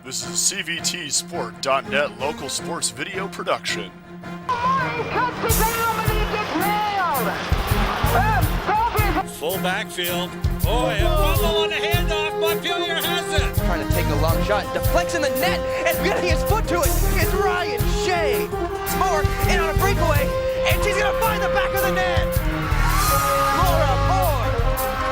This is a CVTsport.net local sports video production. Full backfield. Oh, and Rumble on the handoff. Montpelier has it. Trying to take a long shot. Deflects in the net. And getting his foot to it. It's Ryan Shea. It's Moore in on a breakaway. And she's going to find the back of the net. Laura Moore.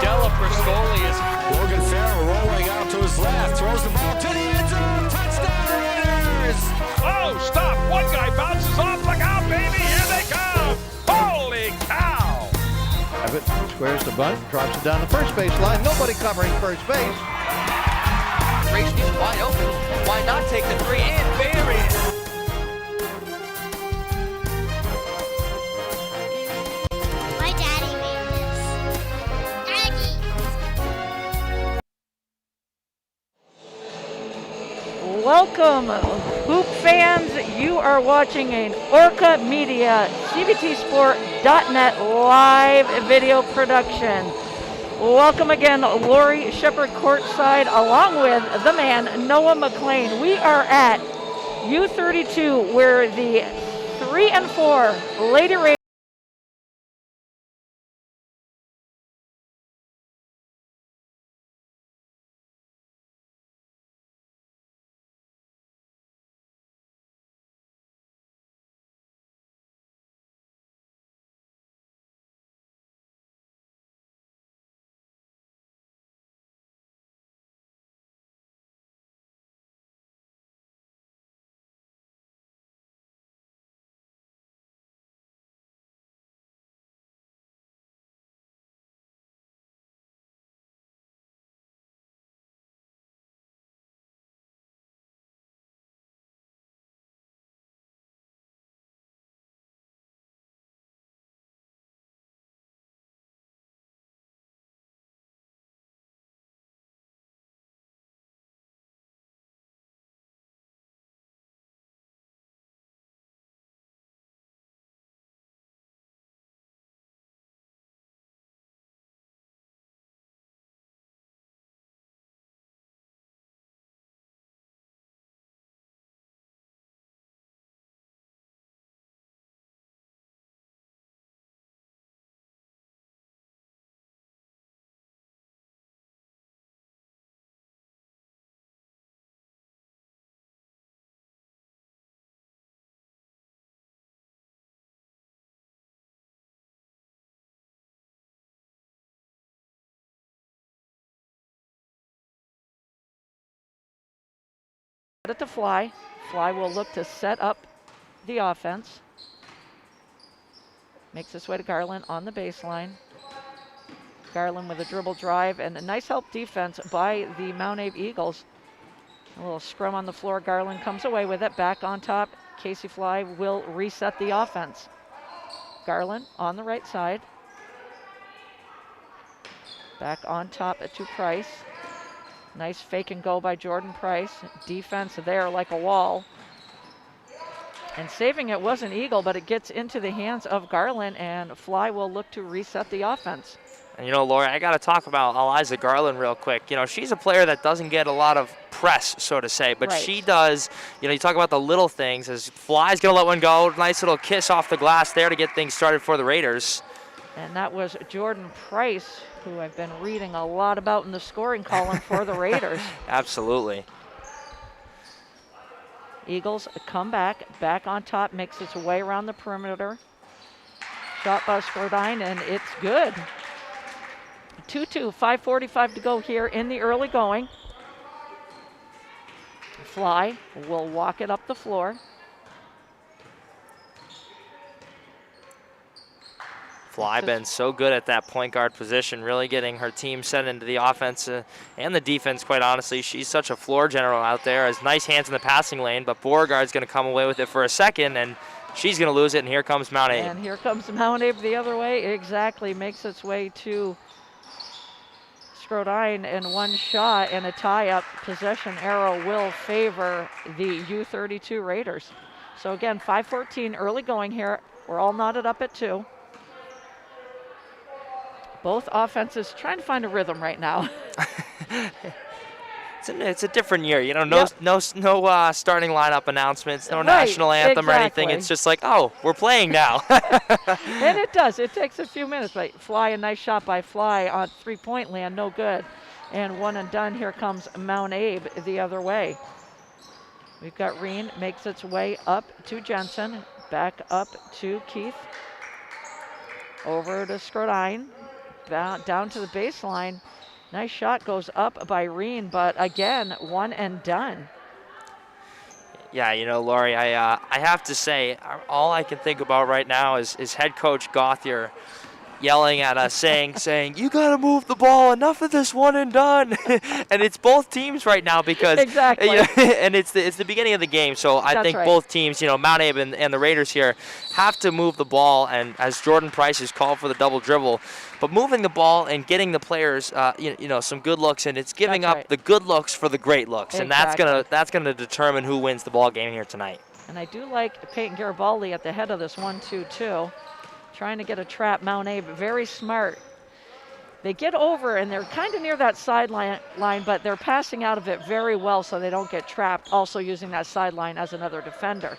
Della Priscoli is Morgan Farrell rolling out to his left. Throws the ball to the end zone. Touchdown Raiders. Oh, stop. One guy bounces off. Look out, baby. Here they come. Holy cow. Abbott squares the bunt, drops it down the first base line. Nobody covering first base. Racing is wide open. Why not take the three and bury it? My daddy made this. Daddy! Welcome, Hoop fans. You are watching an Orca Media CVTsport.net live video production. Welcome again, Lori Shepard courtside, along with the man, Noah McLean. We are at U-32, where the 3 and 4 Lady Raiders at the fly. Fly will look to set up the offense. Makes its way to Garland on the baseline. Garland with a dribble drive and a nice help defense by the Mount Abe Eagles. A little scrum on the floor. Garland comes away with it. Back on top. Casey Fly will reset the offense. Garland on the right side. Back on top to Price. Nice fake and go by Jordan Price. Defense there like a wall. And saving it was an Eagle, but it gets into the hands of Garland, and Fly will look to reset the offense. And, you know, Lori, I got to talk about Eliza Garland real quick. You know, she's a player that doesn't get a lot of press, so to say, but she does. You know, you talk about the little things. As Fly's going to let one go. Nice little kiss off the glass there to get things started for the Raiders. And that was Jordan Price, who I've been reading a lot about in the scoring column for the Raiders. Absolutely. Eagles come back on top, makes its way around the perimeter. Shot by Skrodine, and it's good. 2-2, 5:45 to go here in the early going. Fly will walk it up the floor. Fly been so good at that point guard position, really getting her team set into the offense and the defense, quite honestly. She's such a floor general out there. Has nice hands in the passing lane, but Beauregard's going to come away with it for a second, and she's going to lose it, and here comes Mount Abe. And here comes Mount Abe the other way. Exactly, makes its way to Skrodine, and one shot and a tie-up possession arrow will favor the U-32 Raiders. So again, 5:14 early going here. We're all knotted up at 2. Both offenses trying to find a rhythm right now. It's a different year, you know. No starting lineup announcements, no national anthem or anything. It's just like, oh, we're playing now. And it does. It takes a few minutes. But Fly, a nice shot by Fly on three-point land, no good. And one and done. Here comes Mount Abe the other way. We've got Reen, makes its way up to Jensen, back up to Keith, over to Skrodine, down to the baseline. Nice shot goes up by Reen, but again, one and done. Yeah, you know, Lori, I have to say, all I can think about right now is head coach Gauthier yelling at us, saying, you got to move the ball. Enough of this one and done. And it's both teams right now because exactly. You know, and it's the beginning of the game. So I think both teams, you know, Mount Abe and the Raiders here, have to move the ball. And as Jordan Price has called for the double dribble, but moving the ball and getting the players, you know, some good looks, and it's giving up the good looks for the great looks, and that's gonna determine who wins the ball game here tonight. And I do like Peyton Garibaldi at the head of this 1-2-2. Trying to get a trap. Mount Abe, very smart. They get over and they're kind of near that sideline, but they're passing out of it very well so they don't get trapped, also using that sideline as another defender.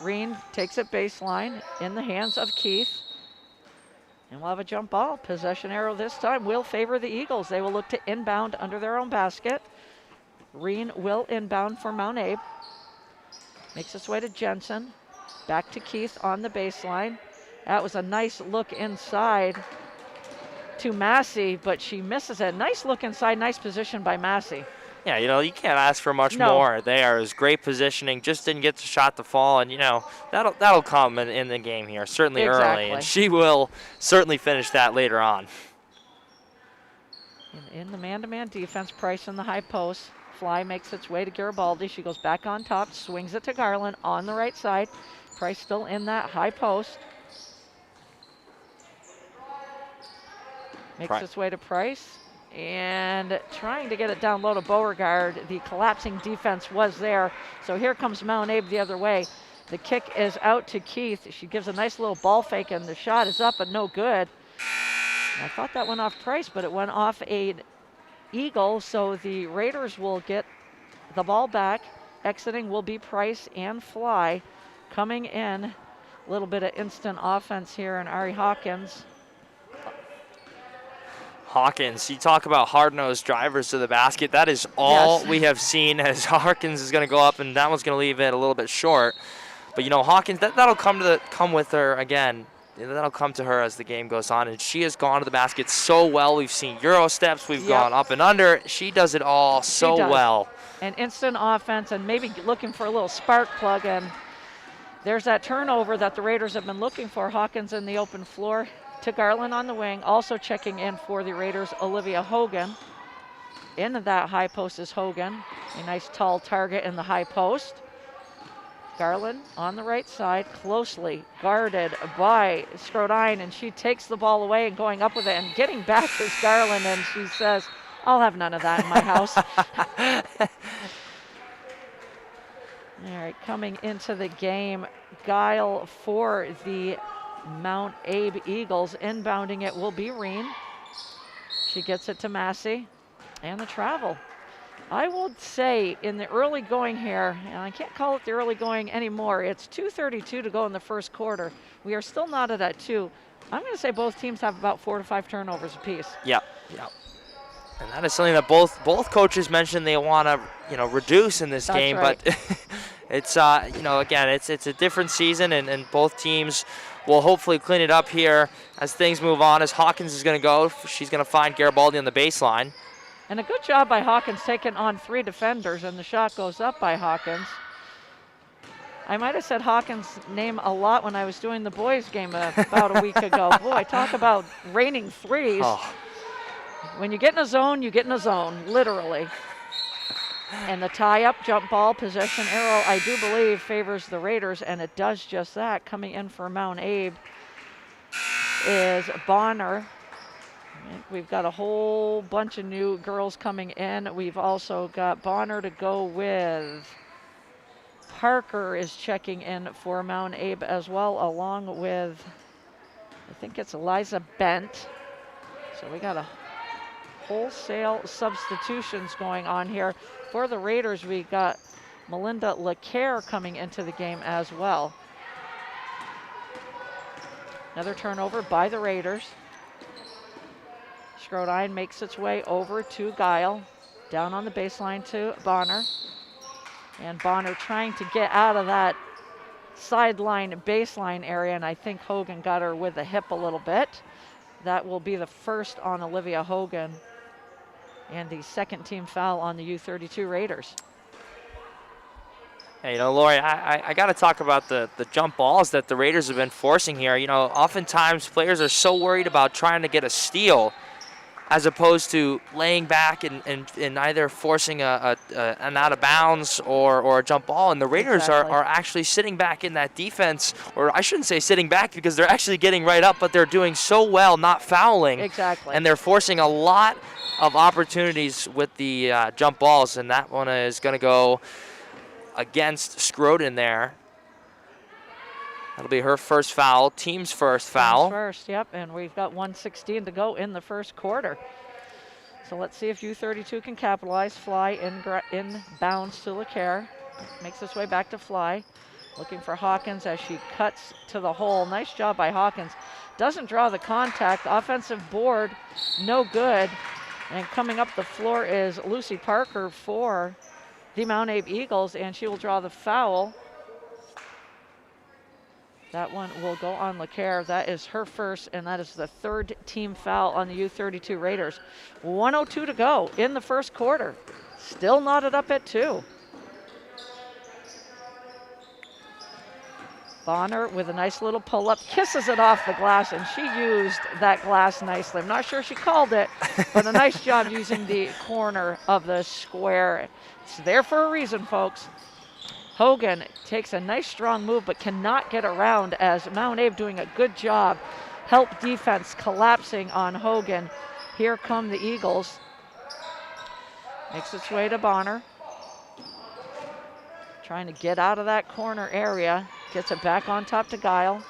Reen takes it baseline in the hands of Keith. And we'll have a jump ball. Possession arrow this time will favor the Eagles. They will look to inbound under their own basket. Reen will inbound for Mount Abe. Makes its way to Jensen. Back to Keith on the baseline. That was a nice look inside to Massey, but she misses it. Nice look inside, nice position by Massey. Yeah, you know, you can't ask for much more there. It was great positioning, just didn't get the shot to fall, and, you know, that'll come in the game here, certainly early, and she will certainly finish that later on. In the man-to-man defense, Price in the high post. Fly makes its way to Garibaldi. She goes back on top, swings it to Garland on the right side. Price still in that high post. Makes its way to Price. And trying to get it down low to Beauregard. The collapsing defense was there. So here comes Mount Abe the other way. The kick is out to Keith. She gives a nice little ball fake, and the shot is up, but no good. I thought that went off Price, but it went off a Eagle, so the Raiders will get the ball back. Exiting will be Price and Fly. Coming in, a little bit of instant offense here, and Ari Hawkins. Hawkins, you talk about hard-nosed drivers to the basket. That is all we have seen, as Hawkins is going to go up, and that one's going to leave it a little bit short. But, you know, Hawkins, that'll come with her again. That'll come to her as the game goes on, and she has gone to the basket so well. We've seen Euro steps, we've gone up and under. She does it all so well. And instant offense, and maybe looking for a little spark plug, and there's that turnover that the Raiders have been looking for. Hawkins in the open floor to Garland on the wing. Also checking in for the Raiders, Olivia Hogan. Into that high post is Hogan. A nice tall target in the high post. Garland on the right side, closely guarded by Skrodine, and she takes the ball away and going up with it, and getting back is Garland, and she says, I'll have none of that in my house. All right, coming into the game, Guile for the Mount Abe Eagles. Inbounding it will be Reen. She gets it to Massey, and the travel. I would say in the early going here, and I can't call it the early going anymore, it's 2:32 to go in the first quarter. We are still knotted at 2. I'm going to say both teams have about 4 to 5 turnovers apiece. Yep. And that is something that both coaches mentioned they want to, you know, reduce in this game. Right. But it's, you know, again, it's a different season, and both teams will hopefully clean it up here as things move on. As Hawkins is going to go, she's going to find Garibaldi on the baseline. And a good job by Hawkins taking on 3 defenders, and the shot goes up by Hawkins. I might have said Hawkins' name a lot when I was doing the boys' game about a week ago. Boy, talk about raining threes. Oh. When you get in a zone, you get in a zone, literally. And the tie-up jump ball possession arrow, I do believe, favors the Raiders, and it does just that. Coming in for Mount Abe is Bonner. We've got a whole bunch of new girls coming in. We've also got Bonner to go with. Parker is checking in for Mount Abe as well, along with, I think it's Eliza Bent. So we got a wholesale substitutions going on here. For the Raiders, we got Melinda LeCaire coming into the game as well. Another turnover by the Raiders. Schrodine makes its way over to Guile. Down on the baseline to Bonner. And Bonner trying to get out of that sideline baseline area, and I think Hogan got her with the hip a little bit. That will be the first on Olivia Hogan and the second team foul on the U-32 Raiders. Hey, Lori, I got to talk about the jump balls that the Raiders have been forcing here. Oftentimes players are so worried about trying to get a steal as opposed to laying back and either forcing an out of bounds or a jump ball. And the Raiders are actually sitting back in that defense, or I shouldn't say sitting back because they're actually getting right up, but they're doing so well not fouling. Exactly. And they're forcing a lot of opportunities with the jump balls, and that one is going to go against Schroden there. That'll be her first foul, team's first foul. Team's first, yep, and we've got 1:16 to go in the first quarter. So let's see if U-32 can capitalize. Fly inbounds to LeCaire. Makes his way back to Fly. Looking for Hawkins as she cuts to the hole. Nice job by Hawkins. Doesn't draw the contact. Offensive board, no good. And coming up the floor is Lucy Parker for the Mount Abe Eagles, and she will draw the foul. That one will go on LeCaire. That is her first, and that is the third team foul on the U-32 Raiders. 1:02 to go in the first quarter. Still knotted up at 2. Bonner with a nice little pull-up, kisses it off the glass, and she used that glass nicely. I'm not sure she called it, but a nice job using the corner of the square. It's there for a reason, folks. Hogan takes a nice strong move but cannot get around as Mount Abe doing a good job. Help defense collapsing on Hogan. Here come the Eagles. Makes its way to Bonner. Trying to get out of that corner area. Gets it back on top to Guile.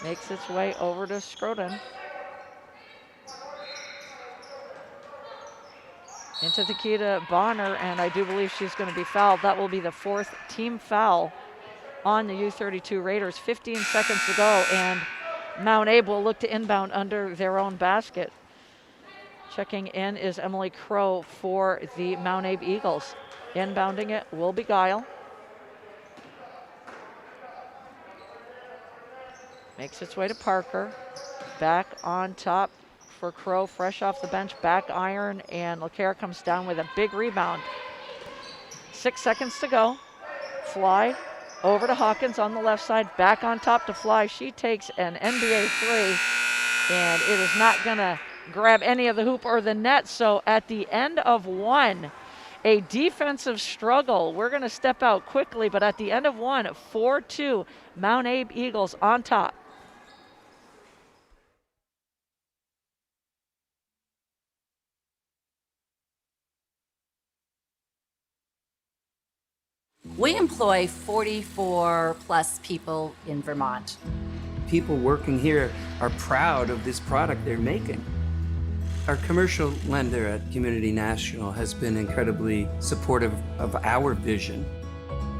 Makes its way over to Schroden. Into the key to Bonner, and I do believe she's going to be fouled. That will be the fourth team foul on the U-32 Raiders. 15 seconds to go, and Mount Abe will look to inbound under their own basket. Checking in is Emily Crow for the Mount Abe Eagles. Inbounding it will be Guile. Makes its way to Parker. Back on top for Crow, fresh off the bench, back iron, and LeCaire comes down with a big rebound. 6 seconds to go. Fly over to Hawkins on the left side, back on top to Fly. She takes an NBA three, and it is not gonna grab any of the hoop or the net. So at the end of one, a defensive struggle. We're gonna step out quickly, but at the end of one, 4-2, Mount Abe Eagles on top. We employ 44 plus people in Vermont. People working here are proud of this product they're making. Our commercial lender at Community National has been incredibly supportive of our vision.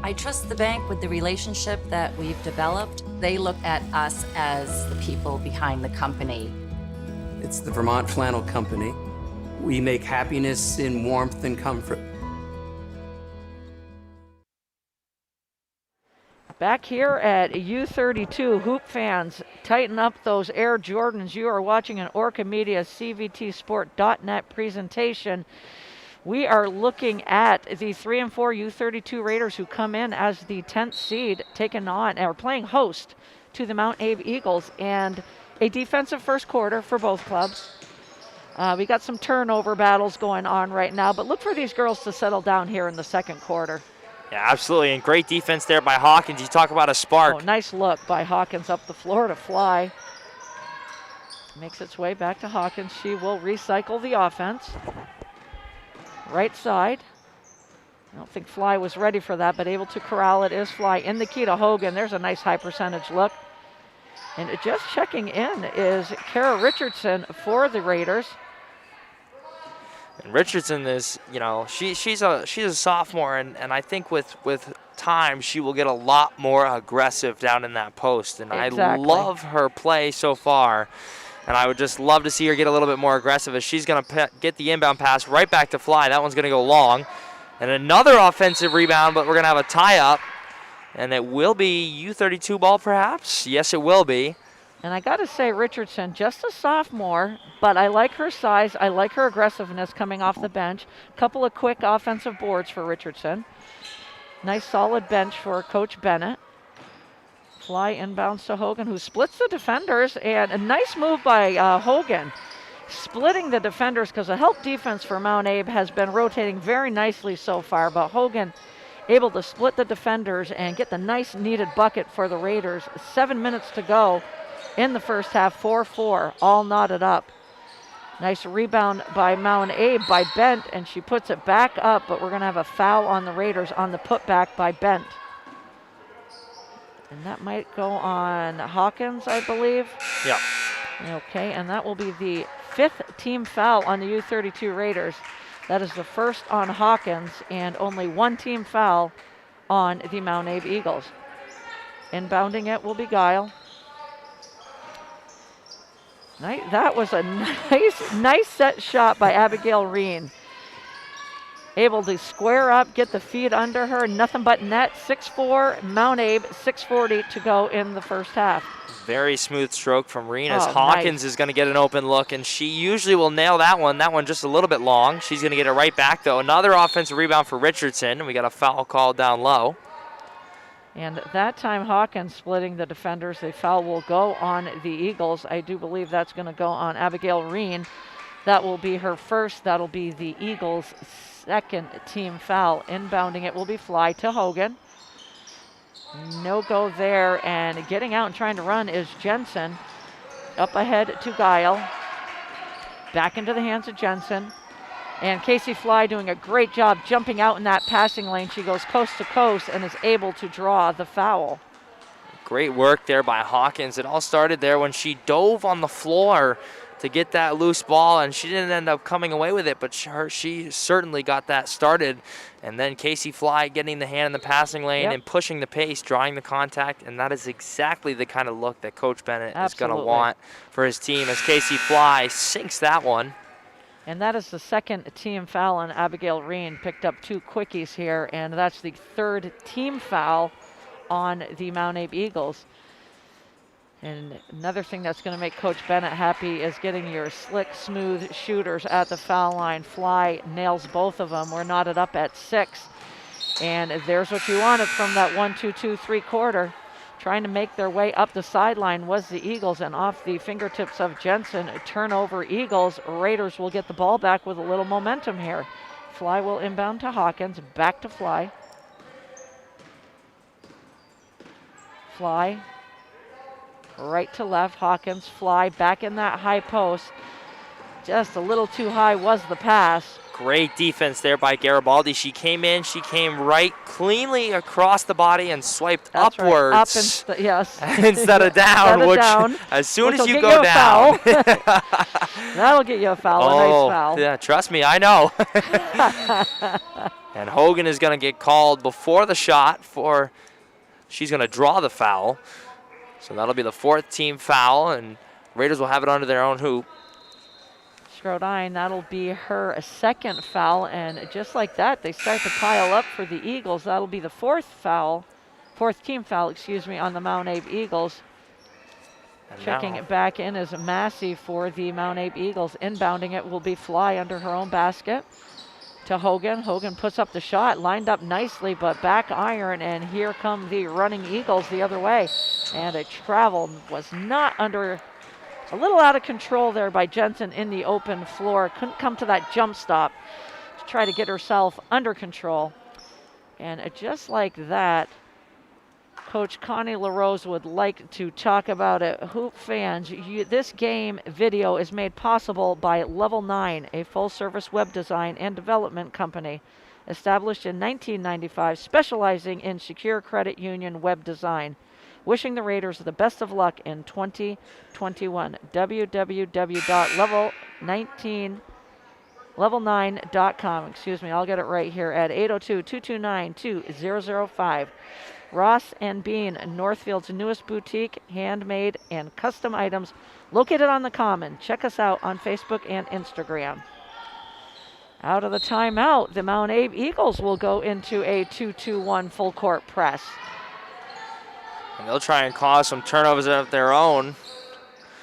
I trust the bank with the relationship that we've developed. They look at us as the people behind the company. It's the Vermont Flannel Company. We make happiness in warmth and comfort. Back here at U-32, hoop fans, tighten up those Air Jordans. You are watching an Orca Media CVTsport.net presentation. We are looking at the 3 and 4 U-32 Raiders who come in as the 10th seed, taking on, or playing host to the Mount Abe Eagles, and a defensive first quarter for both clubs. We got some turnover battles going on right now, but look for these girls to settle down here in the second quarter. Yeah, absolutely, and great defense there by Hawkins. You talk about a spark. Oh, nice look by Hawkins up the floor to Fly. Makes its way back to Hawkins. She will recycle the offense. Right side. I don't think Fly was ready for that, but able to corral it is Fly. In the key to Hogan. There's a nice high percentage look. And just checking in is Kara Richardson for the Raiders. And Richardson is, she's a sophomore, and I think with time she will get a lot more aggressive down in that post. And Exactly. I love her play so far, and I would just love to see her get a little bit more aggressive as she's going to get the inbound pass right back to Fly. That one's going to go long, and another offensive rebound, but we're going to have a tie-up, and it will be U-32 ball perhaps. Yes, it will be. And I got to say, Richardson, just a sophomore, but I like her size. I like her aggressiveness coming off the bench. Couple of quick offensive boards for Richardson. Nice solid bench for Coach Bennett. Fly inbounds to Hogan, who splits the defenders, and a nice move by Hogan. Splitting the defenders, because the help defense for Mount Abe has been rotating very nicely so far, but Hogan able to split the defenders and get the nice needed bucket for the Raiders. 7 minutes to go in the first half, 4-4, all knotted up. Nice rebound by Mount Abe by Bent, and she puts it back up, but we're going to have a foul on the Raiders on the putback by Bent. And that might go on Hawkins, I believe. Yeah. Okay, and that will be the 5th team foul on the U-32 Raiders. That is the first on Hawkins, and only 1 team foul on the Mount Abe Eagles. Inbounding it will be Guile. That was a nice set shot by Abigail Reen. Able to square up, get the feed under her, nothing but net. 6-4, Mount Abe, 6:40 to go in the first half. Very smooth stroke from Reen as Oh, Hawkins nice. is going to get an open look, and she usually will nail that one. That one just a little bit long. She's going to get it right back, though. Another offensive rebound for Richardson, and we got a foul call down low. And that time Hawkins splitting the defenders. The foul will go on the Eagles. I do believe that's going to go on Abigail Reen. That will be her first. That'll be the Eagles' second team foul. Inbounding it will be Fly to Hogan. No go there, and getting out and trying to run is Jensen. Up ahead to Guile. Back into the hands of Jensen. And Casey Fly doing a great job jumping out in that passing lane. She goes coast to coast and is able to draw the foul. Great work there by Hawkins. It all started there when she dove on the floor to get that loose ball, and she didn't end up coming away with it, but she certainly got that started. And then Casey Fly getting the hand in the passing lane and pushing the pace, drawing the contact, and that is exactly the kind of look that Coach Bennett is going to want for his team as Casey Fly sinks that one. And that is the second team foul on Abigail Reen. Picked up 2 quickies here, and that's the 3rd team foul on the Mount Abe Eagles. And another thing that's going to make Coach Bennett happy is getting your slick, smooth shooters at the foul line. Fly nails both of them. We're knotted up at 6. And there's what you wanted from that 1-2-2-3 quarter. Trying to make their way up the sideline was the Eagles, and off the fingertips of Jensen, turnover Eagles. Raiders will get the ball back with a little momentum here. Fly will inbound to Hawkins, back to Fly. Fly, right to left, Hawkins, Fly, back in that high post. Just a little too high was the pass. Great defense there by Garibaldi. She came in, she came right cleanly across the body and swiped upwards. Right. Up yes. Instead of down, as soon as you go down. That'll get you a foul, a nice foul. Yeah, trust me, I know. And Hogan is going to get called before the shot she's going to draw the foul. So that'll be the 4th team foul, and Raiders will have it under their own hoop. Schrodine, that'll be her second foul, and just like that, they start to pile up for the Eagles. That'll be the 4th team foul, on the Mount Abe Eagles. And checking it back in is Massey for the Mount Abe Eagles. Inbounding it will be Fly under her own basket to Hogan. Hogan puts up the shot, lined up nicely, but back iron, and here come the running Eagles the other way. And it traveled, was not under. A little out of control there by Jensen in the open floor. Couldn't come to that jump stop to try to get herself under control. And just like that, Coach Connie LaRose would like to talk about it. Hoop fans, this game video is made possible by Level 9, a full-service web design and development company established in 1995, specializing in secure credit union web design. Wishing the Raiders the best of luck in 2021. www.level19 level9.com. Excuse me, I'll get it right here at 802-229-2005. Ross and Bean, Northfield's newest boutique, handmade and custom items located on the Common. Check us out on Facebook and Instagram. Out of the timeout, the Mount Abe Eagles will go into a 2-2-1 full court press. And they'll try and cause some turnovers of their own.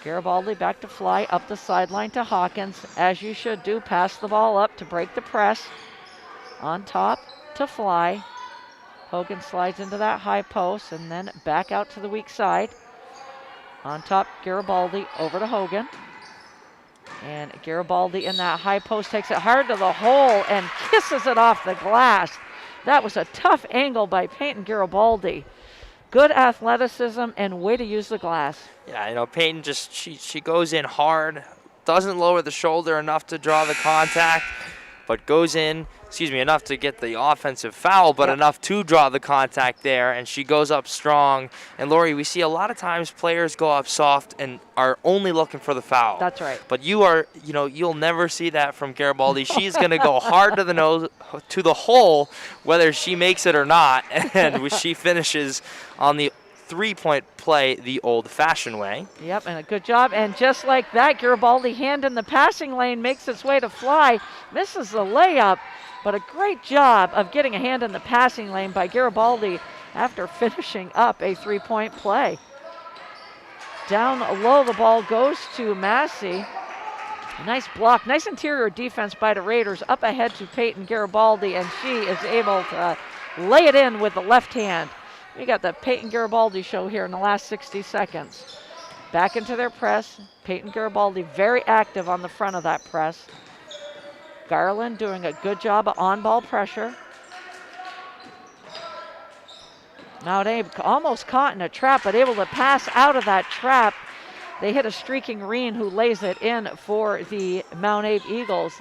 Garibaldi back to Fly, up the sideline to Hawkins. As you should do, pass the ball up to break the press. On top to Fly. Hogan slides into that high post and then back out to the weak side. On top, Garibaldi over to Hogan. And Garibaldi in that high post takes it hard to the hole and kisses it off the glass. That was a tough angle by Peyton Garibaldi. Good athleticism and way to use the glass. Yeah, you know, Peyton just, she goes in hard, doesn't lower the shoulder enough to draw the contact, but goes in, enough to get the offensive foul, but enough to draw the contact there, and she goes up strong. And Lori, we see a lot of times players go up soft and are only looking for the foul. That's right. But you'll never see that from Garibaldi. She's going to go hard to the nose, to the hole, whether she makes it or not, and she finishes on the three-point play the old-fashioned way. Yep, and a good job. And just like that, Garibaldi hand in the passing lane makes its way to Fly, misses the layup, but a great job of getting a hand in the passing lane by Garibaldi after finishing up a three-point play. Down low, the ball goes to Massey. Nice block, nice interior defense by the Raiders. Up ahead to Peyton Garibaldi, and she is able to lay it in with the left hand. We got the Peyton Garibaldi show here in the last 60 seconds. Back into their press. Peyton Garibaldi very active on the front of that press. Garland doing a good job of on-ball pressure. Mount Abe almost caught in a trap, but able to pass out of that trap. They hit a streaking Reen who lays it in for the Mount Abe Eagles.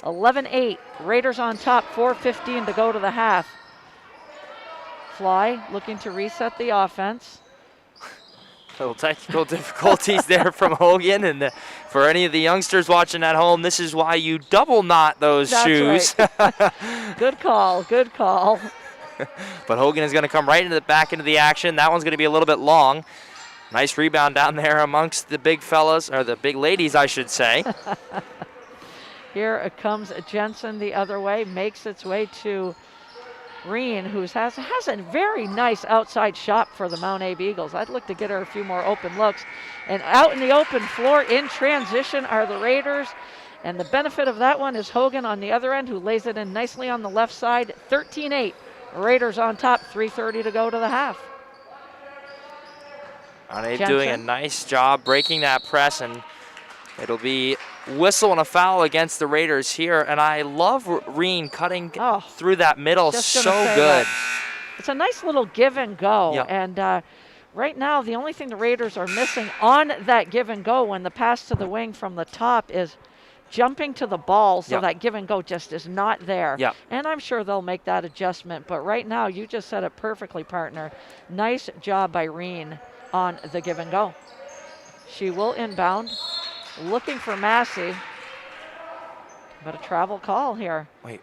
11-8, Raiders on top, 4:15 to go to the half. Fly looking to reset the offense. Little technical difficulties there from Hogan, and for any of the youngsters watching at home, this is why you double knot those shoes. Right. Good call, good call. But Hogan is going to come right into the action. That one's going to be a little bit long. Nice rebound down there amongst the big fellas, or the big ladies, I should say. Here it comes Jensen the other way, makes its way to Reen, who has a very nice outside shot for the Mount Abe Eagles. I'd look to get her a few more open looks. And out in the open floor in transition are the Raiders. And the benefit of that one is Hogan on the other end, who lays it in nicely on the left side. 13-8. Raiders on top, 3:30 to go to the half. Mount Abe doing a nice job breaking that press, and it'll be whistle and a foul against the Raiders here. And I love Reen cutting through that middle, so good. It's a nice little give and go. Yep. And right now, the only thing the Raiders are missing on that give and go when the pass to the wing from the top is jumping to the ball, so that give and go just is not there. Yep. And I'm sure they'll make that adjustment. But right now, you just said it perfectly, partner. Nice job by Reen on the give and go. She will inbound, looking for Massey, but a travel call here. Wait.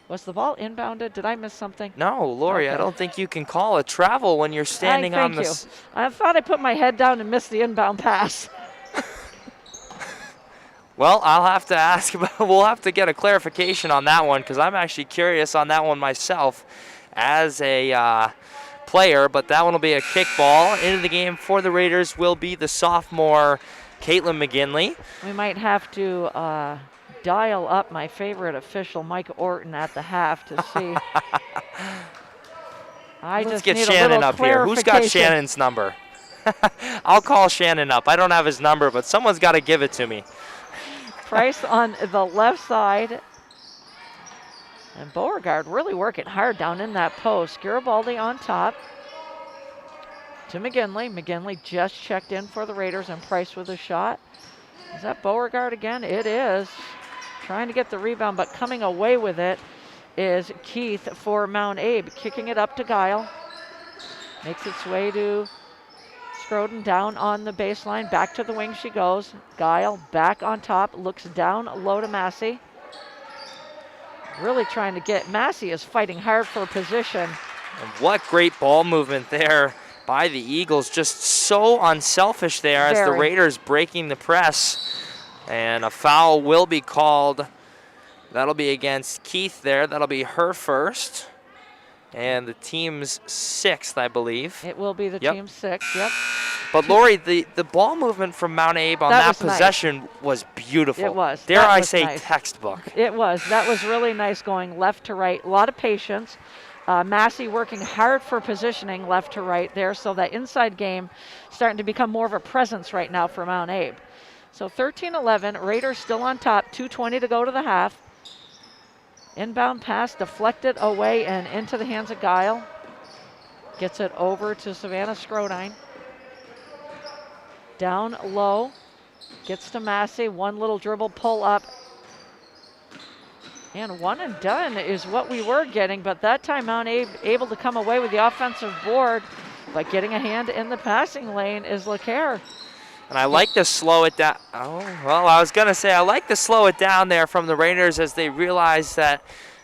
Was the ball inbounded? Did I miss something? No, Lori, Okay. I don't think you can call a travel when you're standing on the... Thank you. I thought I put my head down and missed the inbound pass. Well, I'll have to ask we'll have to get a clarification on that one, because I'm actually curious on that one myself as a player, but that one will be a kickball. Into the game for the Raiders will be the sophomore Caitlin McGinley. We might have to dial up my favorite official, Mike Orton, at the half to see. Let's get Shannon up here. Who's got Shannon's number? I'll call Shannon up. I don't have his number, but someone's got to give it to me. Price on the left side. And Beauregard really working hard down in that post. Garibaldi on top. To McGinley. McGinley just checked in for the Raiders, and Price with a shot. Is that Beauregard again? It is. Trying to get the rebound, but coming away with it is Keith for Mount Abe. Kicking it up to Guile. Makes its way to Scroden, down on the baseline. Back to the wing she goes. Guile back on top. Looks down low to Massey. really trying to get, Massey is fighting hard for position. And what great ball movement there by the Eagles. Just so unselfish there as the Raiders breaking the press. And a foul will be called. That'll be against Keith there. That'll be her first. And the team's 6th, I believe. It will be the team's 6th, yep. But Lori, the ball movement from Mount Abe on that possession was beautiful. It was. Dare I say textbook. It was. That was really nice going left to right. A lot of patience. Massey working hard for positioning left to right there, so that inside game starting to become more of a presence right now for Mount Abe. So 13-11, Raiders still on top, 2:20 to go to the half. Inbound pass deflected away and into the hands of Guile. Gets it over to Savannah Scrodine. Down low, gets to Massey, one little dribble pull up. And one and done is what we were getting, but that time Mount Abe able to come away with the offensive board, but getting a hand in the passing lane is LeCaire. And I like to slow it down. Oh, well, I was going to say I like to slow it down there from the Raiders as they realized that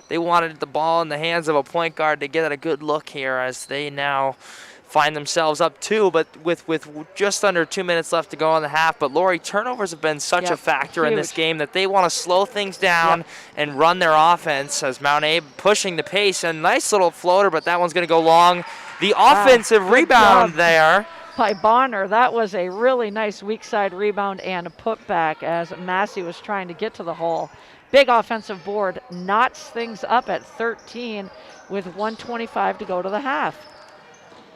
they wanted the ball in the hands of a point guard to get a good look here as they now find themselves up 2, but with just under 2 minutes left to go in the half. But Lori, turnovers have been such a factor in this game that they want to slow things down and run their offense as Mount Abe pushing the pace. A nice little floater, but that one's going to go long. The offensive rebound there by Bonner. That was a really nice weak side rebound and a putback as Massey was trying to get to the hole. Big offensive board, knots things up at 13 with 1:25 to go to the half.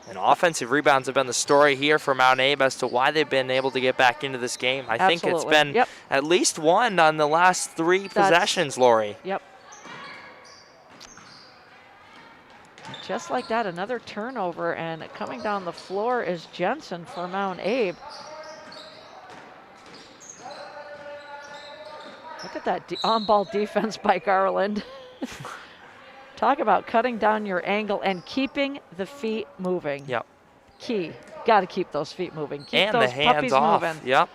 And offensive rebounds have been the story here for Mount Abe as to why they've been able to get back into this game. I think it's been at least one on the last 3 possessions, Lori. Yep. Just like that, another turnover, and coming down the floor is Jensen for Mount Abe. Look at that on-ball defense by Garland. Talk about cutting down your angle and keeping the feet moving. Yep. Key. Got to keep those feet moving. Keep and those the hands puppies off. moving. Yep.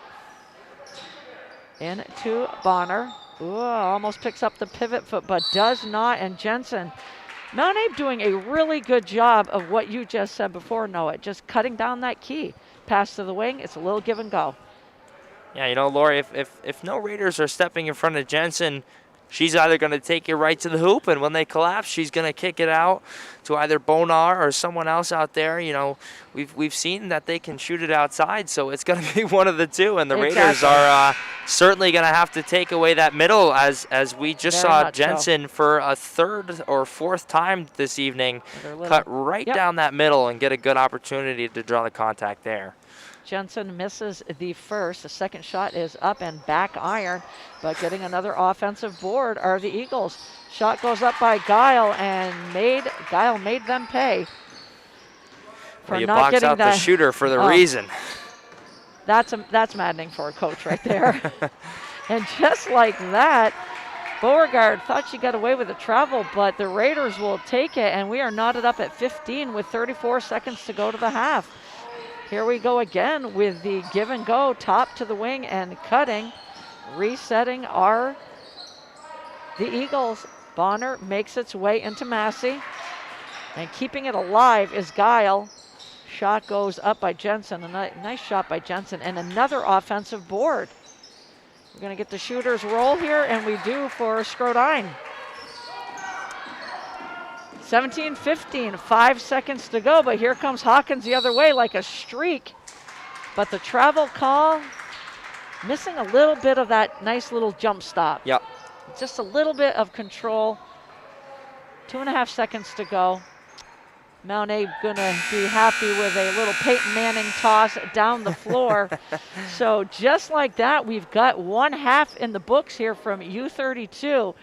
Into Bonner. Ooh, almost picks up the pivot foot, but does not. And Jensen. Mount Abe doing a really good job of what you just said before, Noah. Just cutting down that key. Pass to the wing. It's a little give and go. Yeah, you know, Lori, if no Raiders are stepping in front of Jensen, she's either going to take it right to the hoop, and when they collapse, she's going to kick it out to either Bonar or someone else out there. You know, we've seen that they can shoot it outside, so it's going to be one of the two. And the Raiders are certainly going to have to take away that middle, as we just saw Jensen for a 3rd or 4th time this evening cut right down that middle and get a good opportunity to draw the contact there. Jensen misses the first. The second shot is up and back iron, but getting another offensive board are the Eagles. Shot goes up by Guile, and Guile made them pay for you not box getting out that. The shooter for the reason. That's maddening for a coach right there. And just like that, Beauregard thought she got away with the travel, but the Raiders will take it, and we are knotted up at 15 with 34 seconds to go to the half. Here we go again with the give and go, top to the wing and cutting. Resetting are the Eagles. Bonner makes its way into Massey. And keeping it alive is Guile. Shot goes up by Jensen. A nice shot by Jensen and another offensive board. We're going to get the shooter's roll here, and we do for Scrodine. 17-15, 5 seconds to go, but here comes Hawkins the other way like a streak. But the travel call, missing a little bit of that nice little jump stop. Yep. Just a little bit of control. 2.5 seconds to go. Mount Abe gonna be happy with a little Peyton Manning toss down the floor. So just like that, we've got 1 half in the books here from U-32.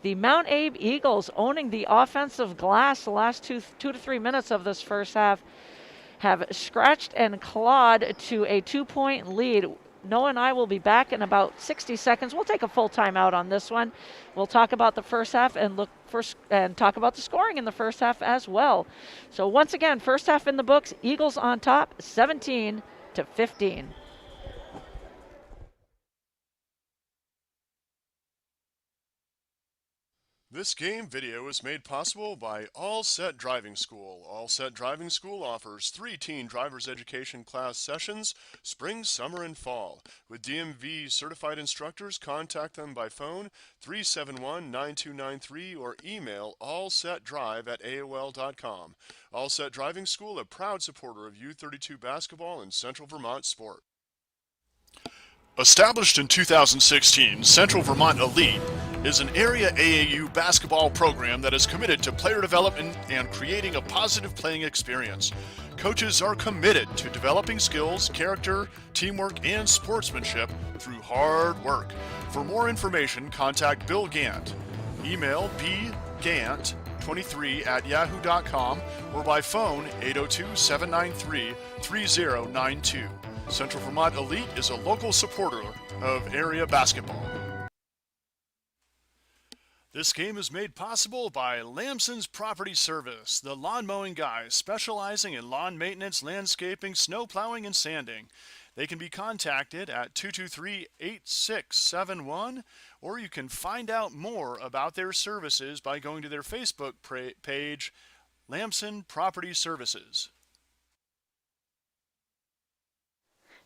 The Mount Abe Eagles owning the offensive glass the last 2 to 3 minutes of this first half have scratched and clawed to a 2-point lead. Noah and I will be back in about 60 seconds. We'll take a full timeout on this one. We'll talk about the first half and talk about the scoring in the first half as well. So once again, first half in the books, Eagles on top, 17-15. This game video is made possible by All Set Driving School. All Set Driving School offers 3 teen driver's education class sessions, spring, summer, and fall. With DMV certified instructors, contact them by phone 371-9293 or email allsetdrive@aol.com. All Set Driving School, a proud supporter of U-32 basketball and Central Vermont sport. Established in 2016, Central Vermont Elite is an area AAU basketball program that is committed to player development and creating a positive playing experience. Coaches are committed to developing skills, character, teamwork, and sportsmanship through hard work. For more information, contact Bill Gant. Email bgant23@yahoo.com or by phone 802-793-3092. Central Vermont Elite is a local supporter of area basketball. This game is made possible by Lamson's Property Service, the lawn mowing guys specializing in lawn maintenance, landscaping, snow plowing, and sanding. They can be contacted at 223-8671, or you can find out more about their services by going to their Facebook page, Lamson Property Services.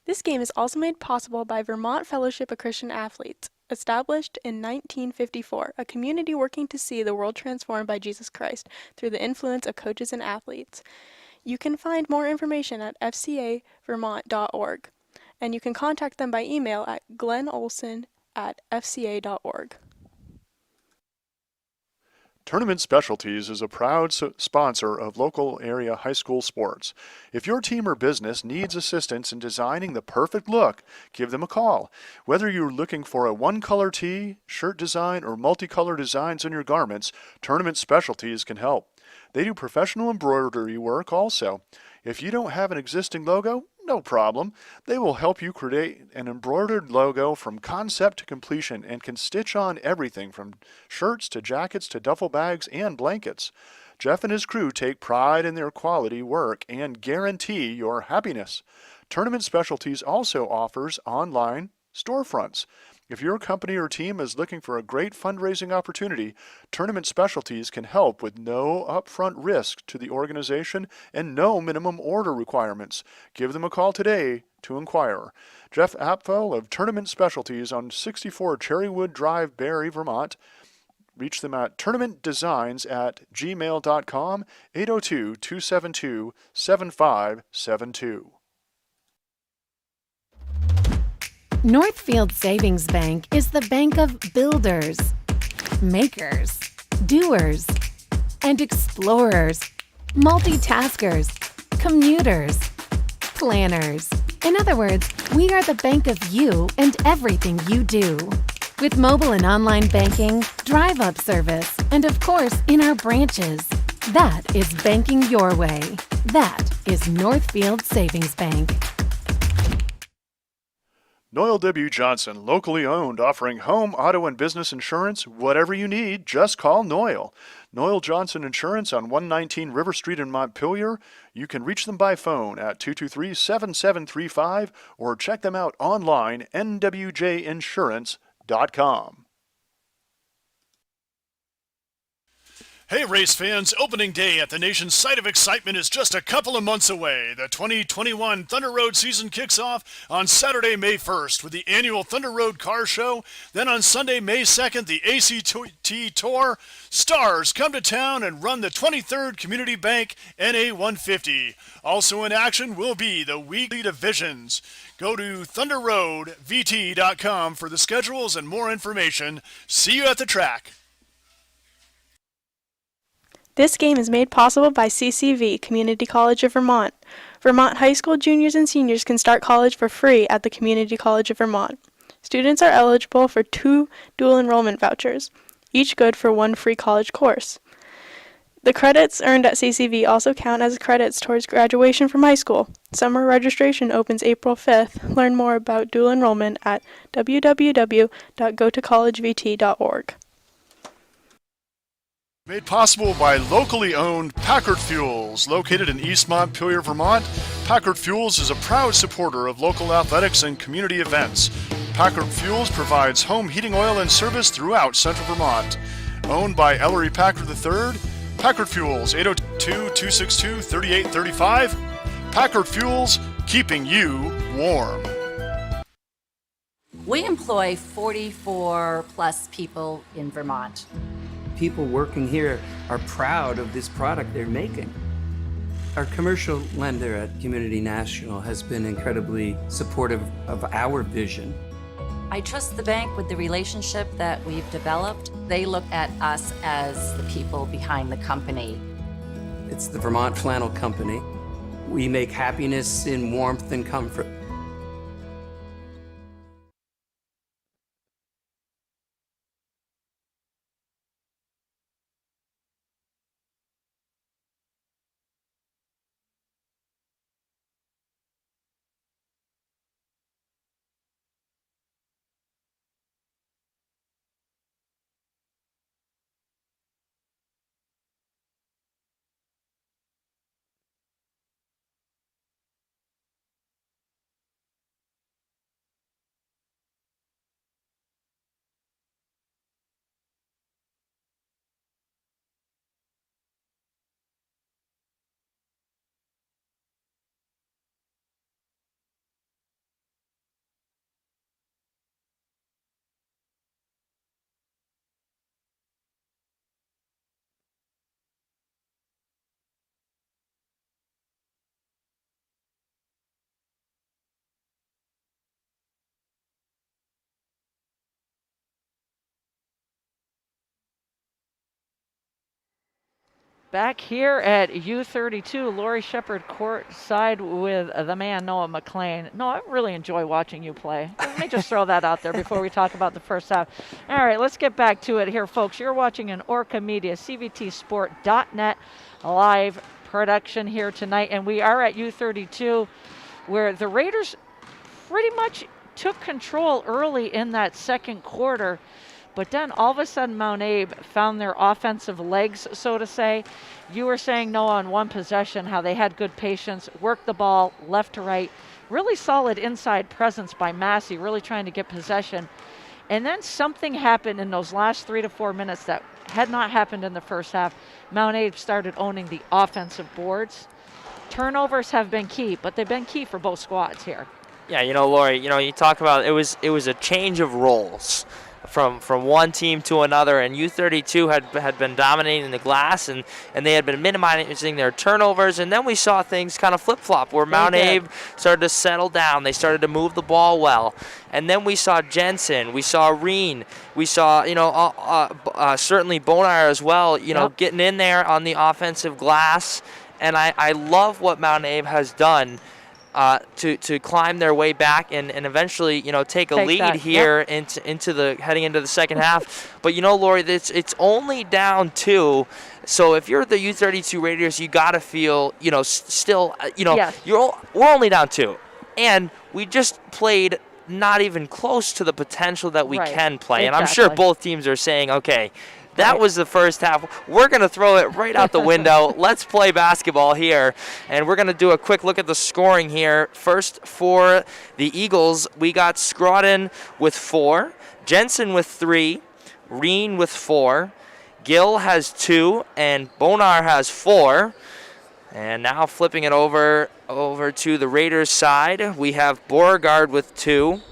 This game is also made possible by Vermont Fellowship of Christian Athletes, established in 1954, a community working to see the world transformed by Jesus Christ through the influence of coaches and athletes. You can find more information at fcavermont.org, and you can contact them by email at glennolson@fca.org. Tournament Specialties is a proud sponsor of local area high school sports. If your team or business needs assistance in designing the perfect look, give them a call. Whether you're looking for a one-color tee, shirt design, or multicolor designs on your garments, Tournament Specialties can help. They do professional embroidery work also. If you don't have an existing logo, no problem. They will help you create an embroidered logo from concept to completion and can stitch on everything from shirts to jackets to duffel bags and blankets. Jeff and his crew take pride in their quality work and guarantee your happiness. Tournament Specialties also offers online storefronts. If your company or team is looking for a great fundraising opportunity, Tournament Specialties can help with no upfront risk to the organization and no minimum order requirements. Give them a call today to inquire. Jeff Apfel of Tournament Specialties on 64 Cherrywood Drive, Barre, Vermont. Reach them at tournamentdesigns@gmail.com, 802-272-7572. Northfield Savings Bank is the bank of builders, makers, doers, and explorers, multitaskers, commuters, planners. In other words, we are the bank of you and everything you do. With mobile and online banking, drive-up service, and of course, in our branches. That is banking your way. That is Northfield Savings Bank. Noel W. Johnson, locally owned, offering home, auto, and business insurance. Whatever you need, just call Noel. Noel Johnson Insurance on 119 River Street in Montpelier. You can reach them by phone at 223-7735 or check them out online, nwjinsurance.com. Hey race fans, opening day at the nation's site of excitement is just a couple of months away. The 2021 Thunder Road season kicks off on Saturday, May 1st with the annual Thunder Road Car Show. Then on Sunday, May 2nd, the ACT Tour. Stars come to town and run the 23rd Community Bank NA 150. Also in action will be the weekly divisions. Go to thunderroadvt.com for the schedules and more information. See you at the track. This game is made possible by CCV, Community College of Vermont. Vermont high school juniors and seniors can start college for free at the Community College of Vermont. Students are eligible for 2 dual enrollment vouchers, each good for 1 free college course. The credits earned at CCV also count as credits towards graduation from high school. Summer registration opens April 5th. Learn more about dual enrollment at www.gotocollegevt.org. Made possible by locally owned Packard Fuels, located in East Montpelier, Vermont. Packard Fuels is a proud supporter of local athletics and community events. Packard Fuels provides home heating oil and service throughout Central Vermont. Owned by Ellery Packard III. Packard Fuels, 802-262-3835. Packard Fuels, keeping you warm. We employ 44 plus people in Vermont. People working here are proud of this product they're making. Our commercial lender at Community National has been incredibly supportive of our vision. I trust the bank with the relationship that we've developed. They look at us as the people behind the company. It's the Vermont Flannel Company. We make happiness in warmth and comfort. Back here at U-32, Lori Shepard courtside with the man, Noah McLean. No, I really enjoy watching you play. Let me just throw that out there before we talk about the first half. All right, let's get back to it here, folks. You're watching an Orca Media, CVTsport.net live production here tonight, and we are at U-32, where the Raiders pretty much took control early in that second quarter. But then all of a sudden, Mount Abe found their offensive legs, so to say. You were saying, Noah, on one possession, how they had good patience, worked the ball left to right. Really solid inside presence by Massey, really trying to get possession. And then something happened in those last 3 to 4 minutes that had not happened in the first half. Mount Abe started owning the offensive boards. Turnovers have been key, but they've been key for both squads here. Yeah, Lori, you talk about it was a change of roles from one team to another, and U-32 had been dominating the glass, and they had been minimizing their turnovers, and then we saw things kind of flip-flop where Mount Abe started to settle down. They started to move the ball well, and then we saw Jensen, we saw Reen, we saw certainly Bonar as well, getting in there on the offensive glass, and I love what Mount Abe has done to climb their way back and eventually, take a lead here into the heading into the second half. But Lori, it's only down 2. So if you're the U-32 Raiders, you gotta feel, still, we're only down 2, and we just played not even close to the potential that we can play. And I'm sure both teams are saying, okay, that was the first half. We're going to throw it right out the window. Let's play basketball here. And we're going to do a quick look at the scoring here. First, for the Eagles, we got Scrodden with 4, Jensen with 3, Reen with 4, Gill has 2, and Bonar has 4. And now flipping it over to the Raiders side, we have Beauregard with 2,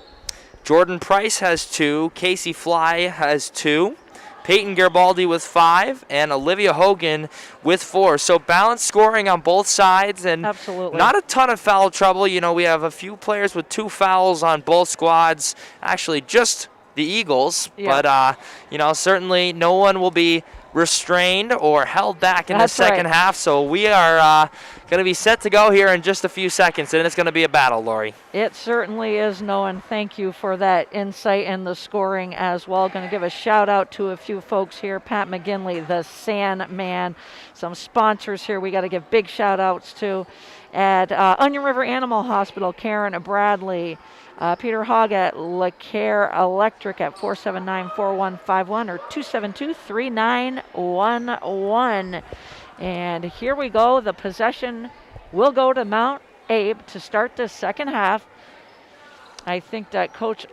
Jordan Price has 2, Casey Fly has 2, Peyton Garibaldi with 5, and Olivia Hogan with 4. So balanced scoring on both sides, and not a ton of foul trouble. We have a few players with 2 fouls on both squads. Actually, just the Eagles. Yeah. But, certainly no one will be restrained or held back in the second half. So we are going to be set to go here in just a few seconds, and it's going to be a battle, Lori. It certainly is, Noah, and thank you for that insight and the scoring as well. Going to give a shout out to a few folks here. Pat McGinley, the Sandman. Some sponsors here we got to give big shout outs to. At Onion River Animal Hospital, Karen Bradley. Peter Hogg at LeCare Electric at 479-4151 or 272-3911. And here we go. The possession will go to Mount Abe to start the second half. I think that Coach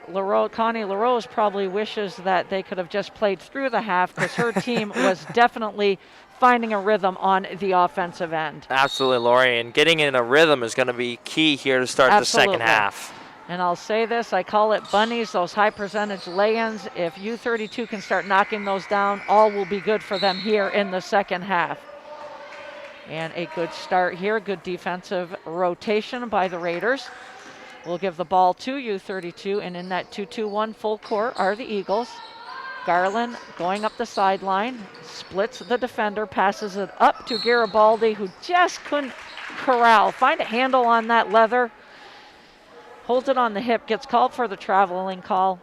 Connie LaRose probably wishes that they could have just played through the half, because her team was definitely finding a rhythm on the offensive end. Absolutely, Lori, and getting in a rhythm is going to be key here to start the second half. And I'll say this, I call it bunnies, those high percentage lay-ins. If U-32 can start knocking those down, all will be good for them here in the second half. And a good start here, good defensive rotation by the Raiders. We'll give the ball to U-32, and in that 2-2-1 full court are the Eagles. Garland going up the sideline, splits the defender, passes it up to Garibaldi, who just couldn't corral, find a handle on that leather, holds it on the hip, gets called for the traveling call,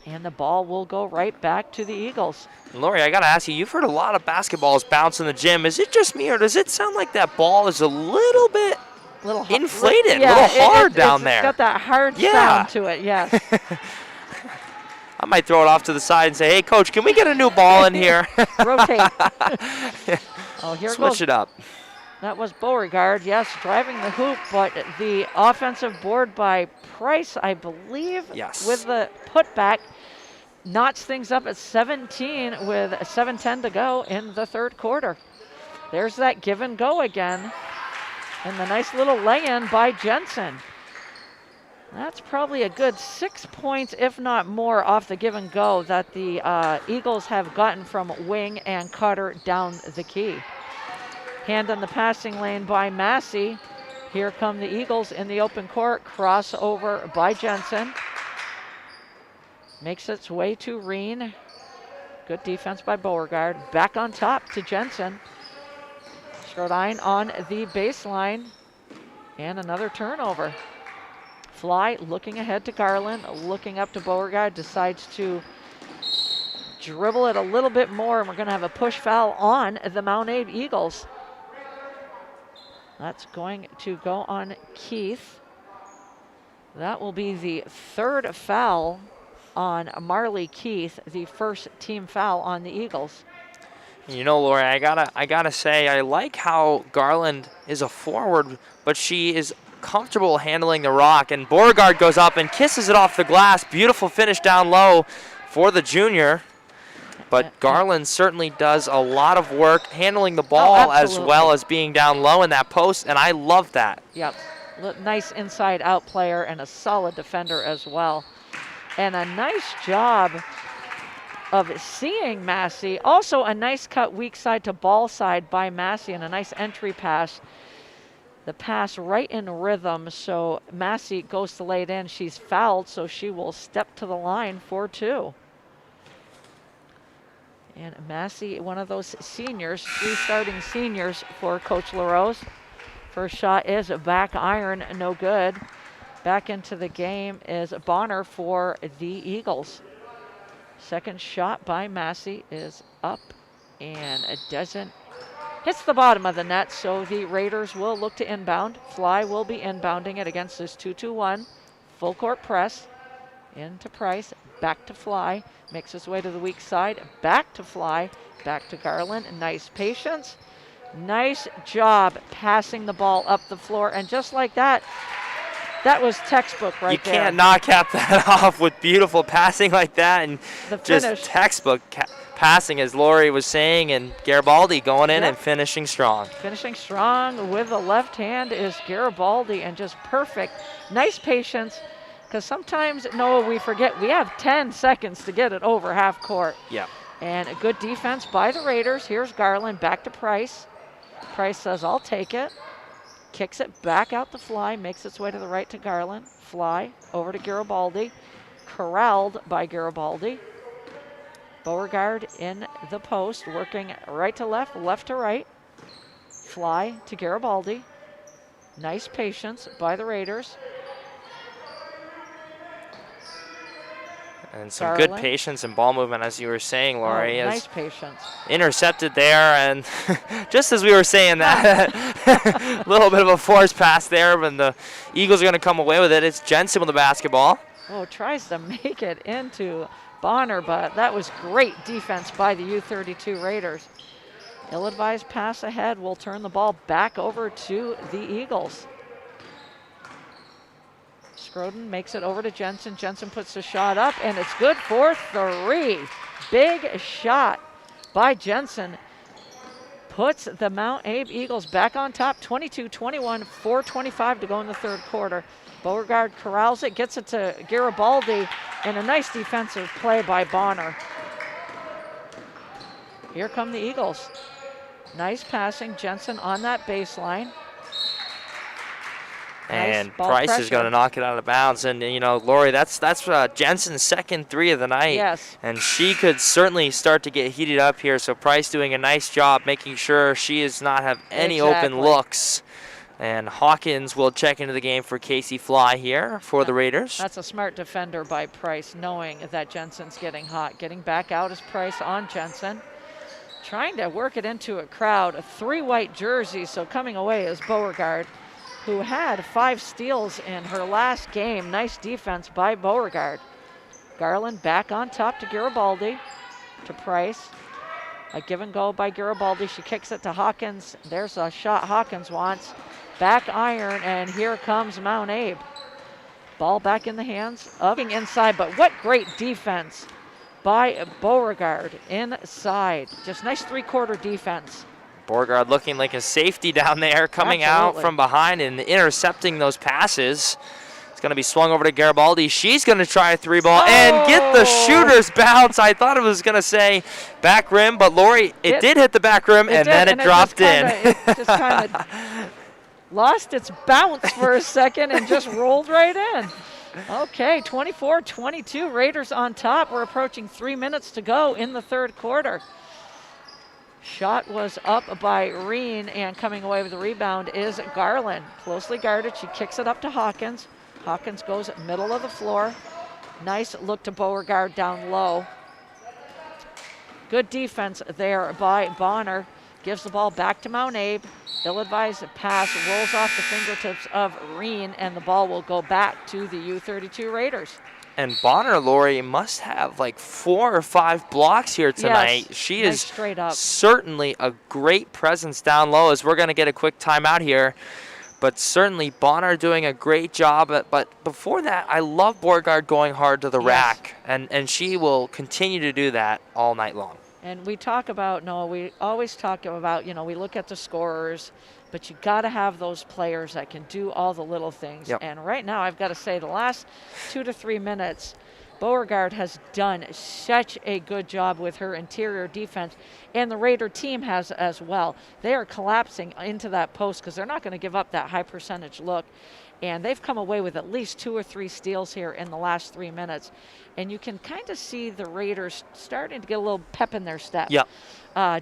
and the ball will go right back to the Eagles. Lori, I got to ask you, you've heard a lot of basketballs bounce in the gym. Is it just me, or does it sound like that ball is a little bit inflated, a little hard down there? It's got that hard sound to it, yes. I might throw it off to the side and say, hey, Coach, can we get a new ball in here? Rotate. Oh, here Switch it up. That was Beauregard, yes, driving the hoop, but the offensive board by Price, I believe, with the putback, notched things up at 17 with 7:10 to go in the third quarter. There's that give and go again, and the nice little lay-in by Jensen. That's probably a good 6 points, if not more, off the give and go that the Eagles have gotten from Wing and Cutter down the key. Hand on the passing lane by Massey. Here come the Eagles in the open court. Crossover by Jensen. Makes its way to Reen. Good defense by Beauregard. Back on top to Jensen. Strodine on the baseline. And another turnover. Fly looking ahead to Garland, looking up to Beauregard, decides to dribble it a little bit more, and we're going to have a push foul on the Mount Abe Eagles. That's going to go on Keith. That will be the third foul on Marley Keith, the first team foul on the Eagles. You know, Lori, I gotta say, I like how Garland is a forward, but she is comfortable handling the rock, and Beauregard goes up and kisses it off the glass. Beautiful finish down low for the junior. But Garland certainly does a lot of work handling the ball as well as being down low in that post, and I love that. Yep, nice inside-out player and a solid defender as well. And a nice job of seeing Massey. Also a nice cut weak side to ball side by Massey, and a nice entry pass. The pass right in rhythm, so Massey goes to lay it in. She's fouled, so she will step to the line for two. And Massey, one of those seniors, 3 starting seniors for Coach LaRose. First shot is a back iron, no good. Back into the game is Bonner for the Eagles. Second shot by Massey is up, and it doesn't, hits the bottom of the net, so the Raiders will look to inbound. Fly will be inbounding it against this 2-2-1. Full court press, into Price, back to Fly. Makes his way to the weak side, back to Fly, back to Garland. Nice patience. Nice job passing the ball up the floor. And just like that, that was textbook right there. You can't not cap that off with beautiful passing like that, and just textbook passing, as Lori was saying, and Garibaldi going in and finishing strong. Finishing strong with the left hand is Garibaldi, and just perfect. Nice patience. Because sometimes, Noah, we forget we have 10 seconds to get it over half court. Yeah. And a good defense by the Raiders. Here's Garland back to Price. Price says, I'll take it. Kicks it back out to Fly, makes its way to the right to Garland. Fly over to Garibaldi. Corralled by Garibaldi. Beauregard in the post, working right to left, left to right. Fly to Garibaldi. Nice patience by the Raiders. And some good patience and ball movement, as you were saying, Lori. Nice patience. Intercepted there, and just as we were saying that, a little bit of a forced pass there, but the Eagles are going to come away with it. It's Jensen with the basketball. Oh, tries to make it into Bonner, but that was great defense by the U-32 Raiders. Ill-advised pass ahead will turn the ball back over to the Eagles. Groden makes it over to Jensen. Jensen puts the shot up, and it's good for 3. Big shot by Jensen. Puts the Mount Abe Eagles back on top, 22-21, 4:25 to go in the third quarter. Beauregard corrals it, gets it to Garibaldi, and a nice defensive play by Bonner. Here come the Eagles. Nice passing, Jensen on that baseline. And Nice ball Price pressure. is going to knock it out of bounds. And, you know, Lori, that's Jensen's second 3 of the night. Yes. And she could certainly start to get heated up here. So Price doing a nice job making sure she does not have any open looks. And Hawkins will check into the game for Casey Fly here for the Raiders. That's a smart defender by Price, knowing that Jensen's getting hot. Getting back out is Price on Jensen. Trying to work it into a crowd. 3 white jerseys, so coming away is Beauregard, who had 5 steals in her last game. Nice defense by Beauregard. Garland back on top to Garibaldi, to Price. A give and go by Garibaldi. She kicks it to Hawkins. There's a shot Hawkins wants. Back iron, and here comes Mount Abe. Ball back in the hands of inside, but what great defense by Beauregard inside. Just nice 3-quarter defense. Beauregard looking like a safety down there, coming Absolutely. out from behind and intercepting those passes. It's going to be swung over to Garibaldi. She's going to try a 3-ball and get the shooter's bounce. I thought it was going to say back rim, but Lori, it did hit the back rim, and then it dropped in. It just kind of lost its bounce for a second and just rolled right in. Okay, 24-22, Raiders on top. We're approaching 3 minutes to go in the third quarter. Shot was up by Reen, and coming away with the rebound is Garland. Closely guarded, she kicks it up to Hawkins. Hawkins goes middle of the floor. Nice look to Beauregard down low. Good defense there by Bonner. Gives the ball back to Mount Abe. Ill-advised pass rolls off the fingertips of Reen, and the ball will go back to the U-32 Raiders. And Bonner, Lori, must have like 4 or 5 blocks here tonight. Yes, She nice is straight up. certainly a great presence down low, as we're going to get a quick timeout here. But certainly Bonner doing a great job. But before that, I love Beauregard going hard to the rack. And she will continue to do that all night long. And we talk about, we always talk about, we look at the scorers, but you got to have those players that can do all the little things. Yep. And right now, I've got to say, the last 2 to 3 minutes, Beauregard has done such a good job with her interior defense, and the Raider team has as well. They are collapsing into that post because they're not going to give up that high percentage look. And they've come away with at least 2 or 3 steals here in the last 3 minutes. And you can kind of see the Raiders starting to get a little pep in their step. Yep.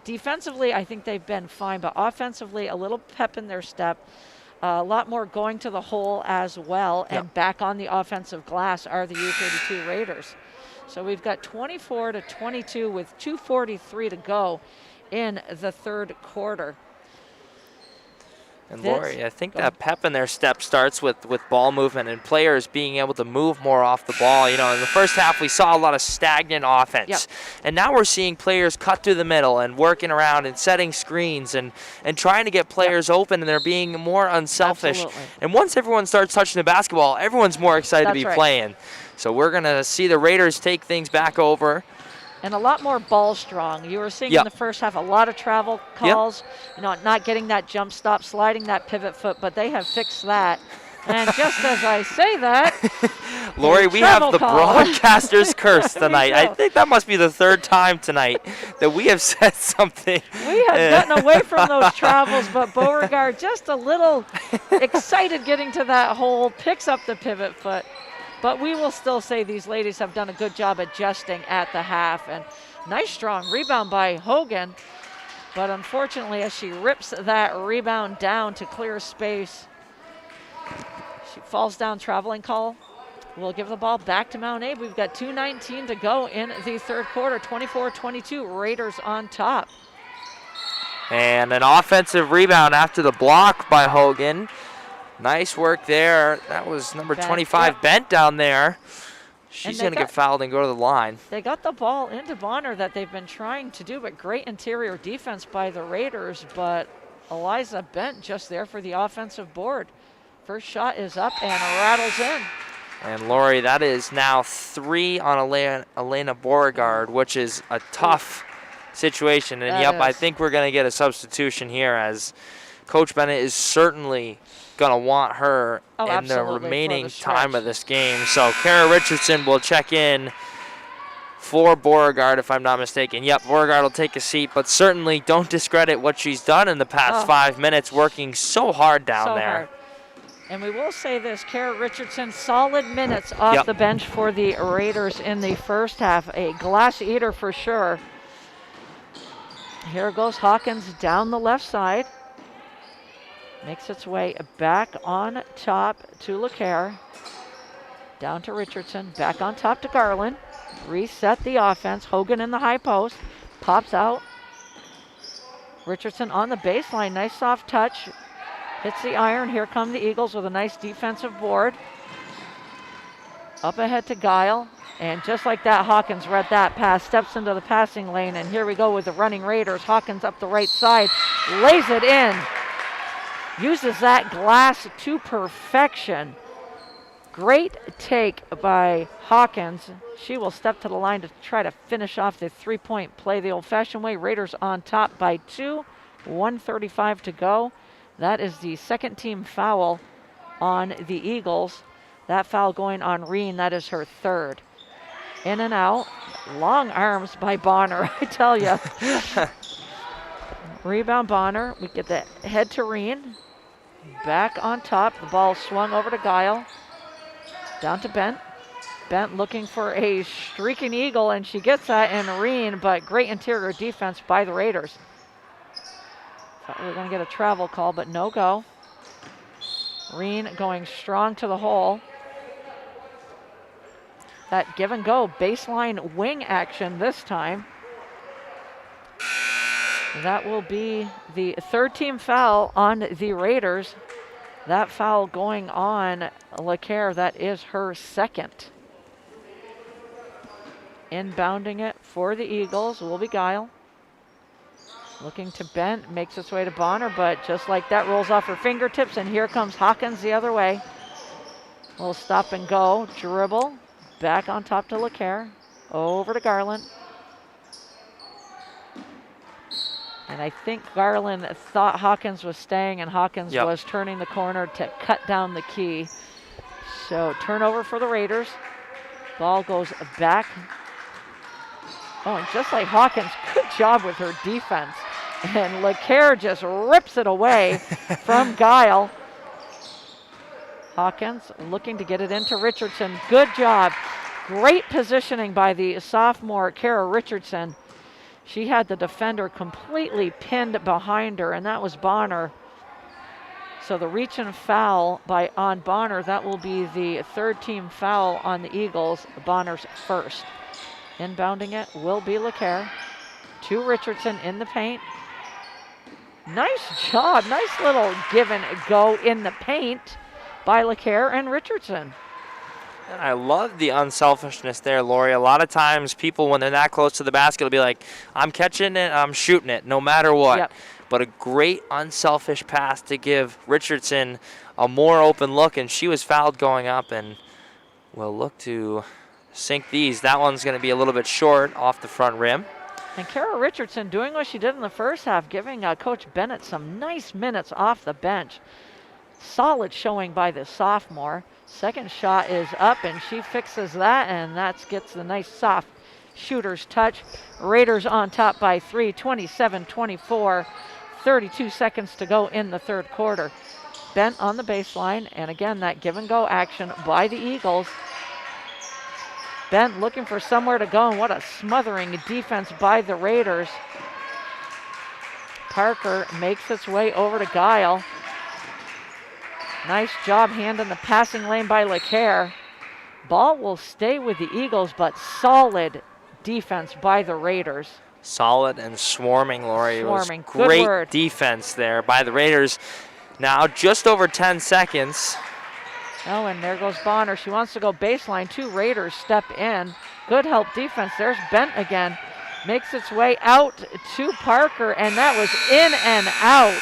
Defensively, I think they've been fine, but offensively, a little pep in their step. A lot more going to the hole as well. Yep. And back on the offensive glass are the U-32 Raiders. So we've got 24-22 with 2:43 to go in the third quarter. And Lori, I think that pep in their step starts with ball movement and players being able to move more off the ball. In the first half, we saw a lot of stagnant offense. Yep. And now we're seeing players cut through the middle and working around and setting screens and trying to get players open, and they're being more unselfish. Absolutely. And once everyone starts touching the basketball, everyone's more excited to be playing. So we're going to see the Raiders take things back over. And a lot more ball strong. You were seeing in the first half a lot of travel calls, not getting that jump stop, sliding that pivot foot, but they have fixed that. And just as I say that, Lori, we have the broadcaster's curse tonight. I do. think that must be the 3rd time tonight that we have said something. We have gotten away from those travels, but Beauregard just a little excited getting to that hole, picks up the pivot foot. But we will still say these ladies have done a good job adjusting at the half. And nice strong rebound by Hogan. But unfortunately, as she rips that rebound down to clear space, she falls down, traveling call. We'll give the ball back to Mount Abe. We've got 2:19 to go in the third quarter. 24-22, Raiders on top. And an offensive rebound after the block by Hogan. Nice work there. That was number 25, Bent down there. She's going to get fouled and go to the line. They got the ball into Bonner that they've been trying to do, but great interior defense by the Raiders. But Eliza Bent just there for the offensive board. First shot is up and rattles in. And Lori, that is now 3 on Elena Beauregard, which is a tough situation. And That I is. think we're going to get a substitution here, as Coach Bennett is certainly going to want her in the Absolutely, for remaining the time stretch. of this game. So Kara Richardson will check in for Beauregard, if I'm not mistaken. Yep, Beauregard will take a seat, but certainly don't discredit what she's done in the past 5 minutes, working so hard down So there. hard. And we will say this, Kara Richardson, solid minutes off the bench for the Raiders in the first half. A glass eater for sure. Here goes Hawkins down the left side. Makes its way back on top to LeClaire. Down to Richardson, back on top to Garland. Reset the offense. Hogan in the high post. Pops out. Richardson on the baseline. Nice soft touch. Hits the iron. Here come the Eagles with a nice defensive board. Up ahead to Guile. And just like that, Hawkins read that pass, steps into the passing lane, and here we go with the running Raiders. Hawkins up the right side, lays it in. Uses that glass to perfection. Great take by Hawkins. She will step to the line to try to finish off the three-point play the old-fashioned way. Raiders on top by 2, 1:35 to go. That is the second team foul on the Eagles. That foul going on Reen, that is her third. In and out. Long arms by Bonner, I tell you. Rebound Bonner. We get the head to Reen. Back on top. The ball swung over to Guile. Down to Bent. Bent looking for a streaking Eagle, and she gets that in Reen, but great interior defense by the Raiders. Thought we were going to get a travel call, but no go. Reen going strong to the hole. That give and go baseline wing action this time. That will be the third team foul on the Raiders. That foul going on LeClaire, that is her second. Inbounding it for the Eagles will be Guile. Looking to Bent, makes its way to Bonner, but just like that rolls off her fingertips, and here comes Hawkins the other way. We'll stop and go, dribble, back on top to LeClaire, over to Garland. And I think Garland thought Hawkins was staying, and Hawkins was turning the corner to cut down the key. So turnover for the Raiders. Ball goes back. Oh, and just like Hawkins, good job with her defense. And LeClaire just rips it away from Guile. Hawkins looking to get it into Richardson. Good job. Great positioning by the sophomore, Kara Richardson. She had the defender completely pinned behind her, and that was Bonner. So the reach and foul on Bonner, that will be the third team foul on the Eagles, Bonner's first. Inbounding it will be LeClaire. To Richardson in the paint. Nice job, nice little give and go in the paint by LeClaire and Richardson. And I love the unselfishness there, Lori. A lot of times people, when they're that close to the basket, will be like, I'm catching it, I'm shooting it, no matter what. Yep. But a great unselfish pass to give Richardson a more open look, and she was fouled going up, and we'll look to sink these. That one's going to be a little bit short off the front rim. And Kara Richardson doing what she did in the first half, giving Coach Bennett some nice minutes off the bench. Solid showing by the sophomore. Second shot is up, and she fixes that, and that gets the nice soft shooter's touch. Raiders on top by 3, 27-24. 32 seconds to go in the third quarter. Bent on the baseline, and again, that give and go action by the Eagles. Bent looking for somewhere to go, and what a smothering defense by the Raiders. Parker makes its way over to Guile. Nice job handing the passing lane by LeClaire. Ball will stay with the Eagles, but solid defense by the Raiders. Solid and swarming, Lori. Swarming. It was Good great word. defense there by the Raiders. Now just over 10 seconds. Oh, and there goes Bonner. She wants to go baseline. 2 Raiders step in. Good help defense. There's Bent again. Makes its way out to Parker, and that was in and out.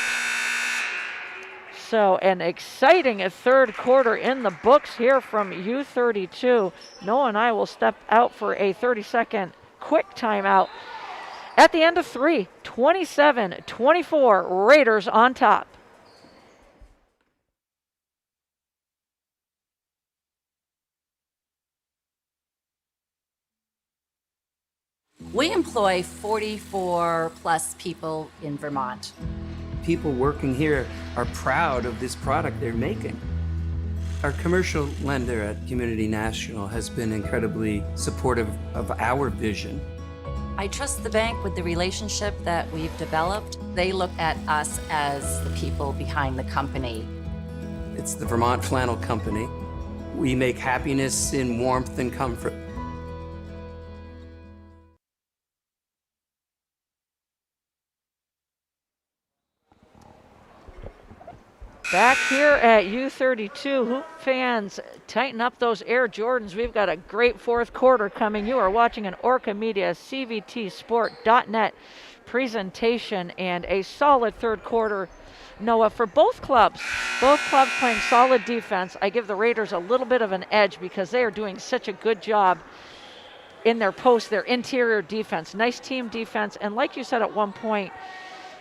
So an exciting third quarter in the books here from U-32. Noah and I will step out for a 30-second quick timeout. At the end of 3, 27-24, Raiders on top. We employ 44 plus people in Vermont. People working here are proud of this product they're making. Our commercial lender at Community National has been incredibly supportive of our vision. I trust the bank with the relationship that we've developed. They look at us as the people behind the company. It's the Vermont Flannel Company. We make happiness in warmth and comfort. Back here at U-32, Hoop fans, tighten up those Air Jordans. We've got a great fourth quarter coming. You are watching an Orca Media CVTsport.net presentation and a solid third quarter, Noah, for both clubs. Both clubs playing solid defense. I give the Raiders a little bit of an edge because they are doing such a good job in their post, their interior defense. Nice team defense. And like you said at one point,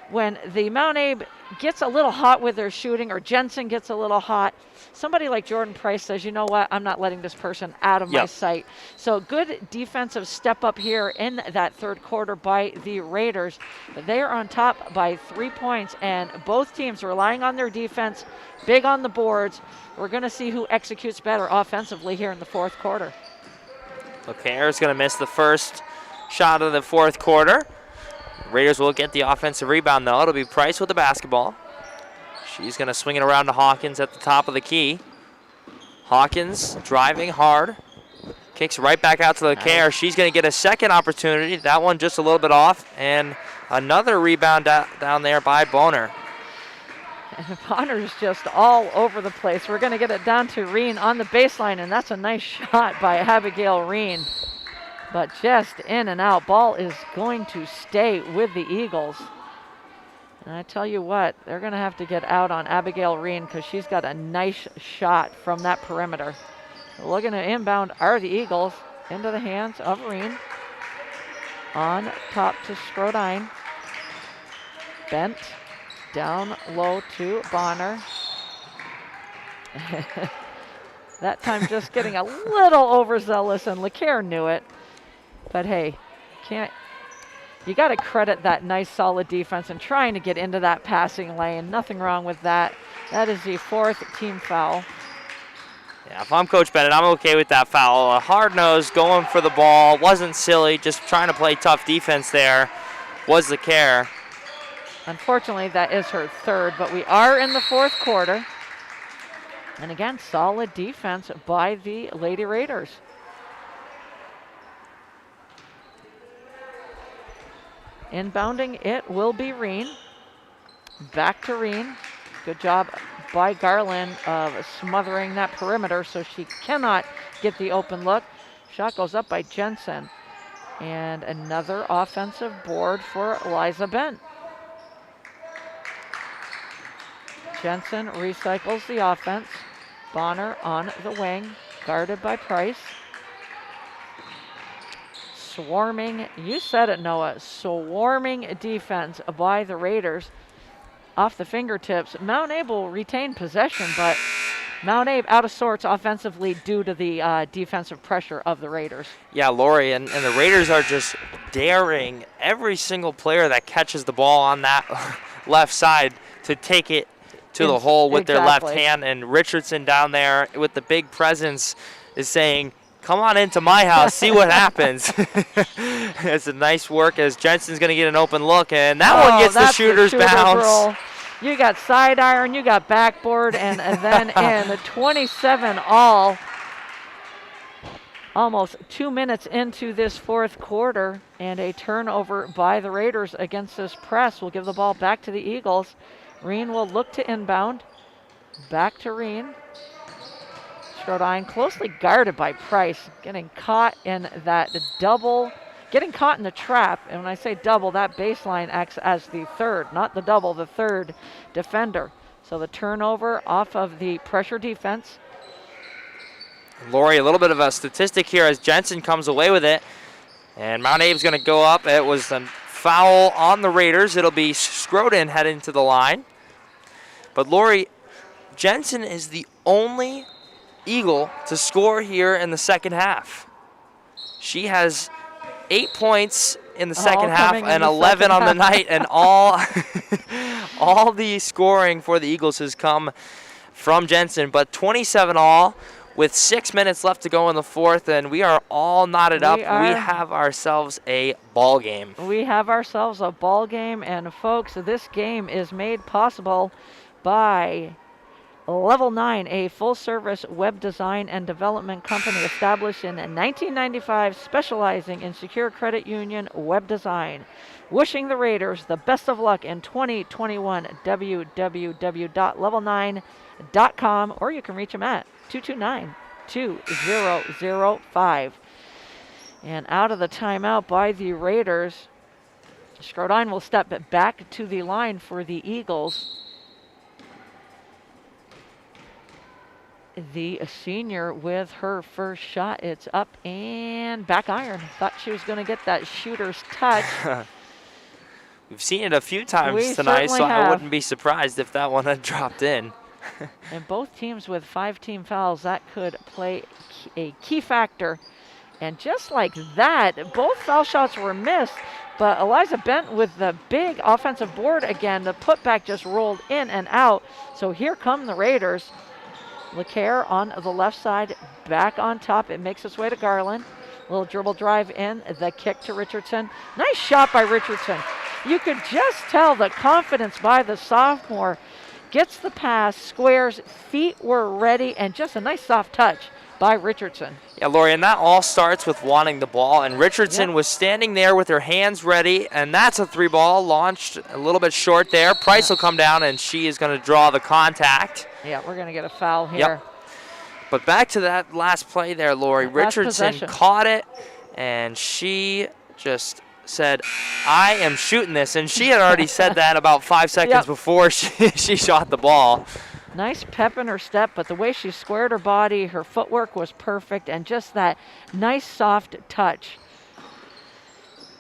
when the Mount Abe gets a little hot with their shooting, or Jensen gets a little hot, somebody like Jordan Price says, you know what, I'm not letting this person out of my sight. So good defensive step up here in that third quarter by the Raiders. But they are on top by 3 points, and both teams relying on their defense, big on the boards. We're going to see who executes better offensively here in the fourth quarter. LeClaire is going to miss the first shot of the fourth quarter. Raiders will get the offensive rebound, though. It'll be Price with the basketball. She's going to swing it around to Hawkins at the top of the key. Hawkins driving hard. Kicks right back out to LeClaire. She's going to get a second opportunity. That one just a little bit off. And another rebound down there by Boner. And Bonner's just all over the place. We're going to get it down to Reen on the baseline, and that's a nice shot by Abigail Reen. But just in and out. Ball is going to stay with the Eagles. And I tell you what, they're going to have to get out on Abigail Reen because she's got a nice shot from that perimeter. Looking to inbound are the Eagles into the hands of Reen. On top to Strodine. Bent down low to Bonner. That time just getting a little overzealous, and LeClaire knew it. But hey, you got to credit that nice solid defense and trying to get into that passing lane. Nothing wrong with that. That is the fourth team foul. Yeah, if I'm Coach Bennett, I'm okay with that foul. A hard nose going for the ball. Wasn't silly, just trying to play tough defense there. Was LeClaire. Unfortunately, that is her third, but we are in the fourth quarter. And again, solid defense by the Lady Raiders. Inbounding it will be Reen. Back to Reen. Good job by Garland of smothering that perimeter so she cannot get the open look. Shot goes up by Jensen. And another offensive board for Eliza Bent. Jensen recycles the offense. Bonner on the wing, guarded by Price. Swarming, you said it, Noah, swarming defense by the Raiders off the fingertips. Mount Abe will retain possession, but Mount Abe out of sorts offensively due to the defensive pressure of the Raiders. Yeah, Lori, and the Raiders are just daring every single player that catches the ball on that left side to take it to the hole with their left hand. And Richardson down there with the big presence is saying, come on into my house, see what happens. It's a nice work as Jensen's going to get an open look, and that one gets the shooter's bounce. Roll. You got side iron, you got backboard, and then in the 27 all. Almost 2 minutes into this fourth quarter, and a turnover by the Raiders against this press. We'll give the ball back to the Eagles. Reen will look to inbound. Back to Reen. Strodine closely guarded by Price, getting caught in that double, getting caught in the trap. And when I say double, that baseline acts as the third, not the double, the third defender. So the turnover off of the pressure defense. Lori, a little bit of a statistic here as Jensen comes away with it. And Mount Abe's going to go up. It was a foul on the Raiders. It'll be Scroden heading to the line. But Lori, Jensen is the only Eagle to score here in the second half. She has 8 points in the second half and 11 on the night, and all the scoring for the Eagles has come from Jensen. But 27 all with 6 minutes left to go in the fourth, and we are all knotted up. We have ourselves a ball game. We have ourselves a ball game, and folks, this game is made possible by Level 9, a full-service web design and development company established in 1995, specializing in secure credit union web design. Wishing the Raiders the best of luck in 2021. www.level9.com, or you can reach them at 229-2005. And out of the timeout by the Raiders, Scrodine will step back to the line for the Eagles. The senior with her first shot. It's up and back iron. Thought she was going to get that shooter's touch. We've seen it a few times tonight, so I wouldn't be surprised if that one had dropped in. And both teams with 5 team fouls, that could play a key factor. And just like that, both foul shots were missed, but Eliza Bent with the big offensive board again. The putback just rolled in and out. So here come the Raiders. LeCaire on the left side, back on top. It makes its way to Garland. Little dribble drive in, the kick to Richardson. Nice shot by Richardson. You could just tell the confidence by the sophomore. Gets the pass, squares, feet were ready, and just a nice soft touch by Richardson. Yeah, Lori, and that all starts with wanting the ball, and Richardson was standing there with her hands ready, and that's a 3-ball launched a little bit short there. Price will come down, and she is going to draw the contact. Yeah, we're going to get a foul here. Yep. But back to that last play there, Lori. Richardson caught it, and she just said, I am shooting this. And she had already said that about 5 seconds before she shot the ball. Nice pep in her step, but the way she squared her body, her footwork was perfect, and just that nice soft touch.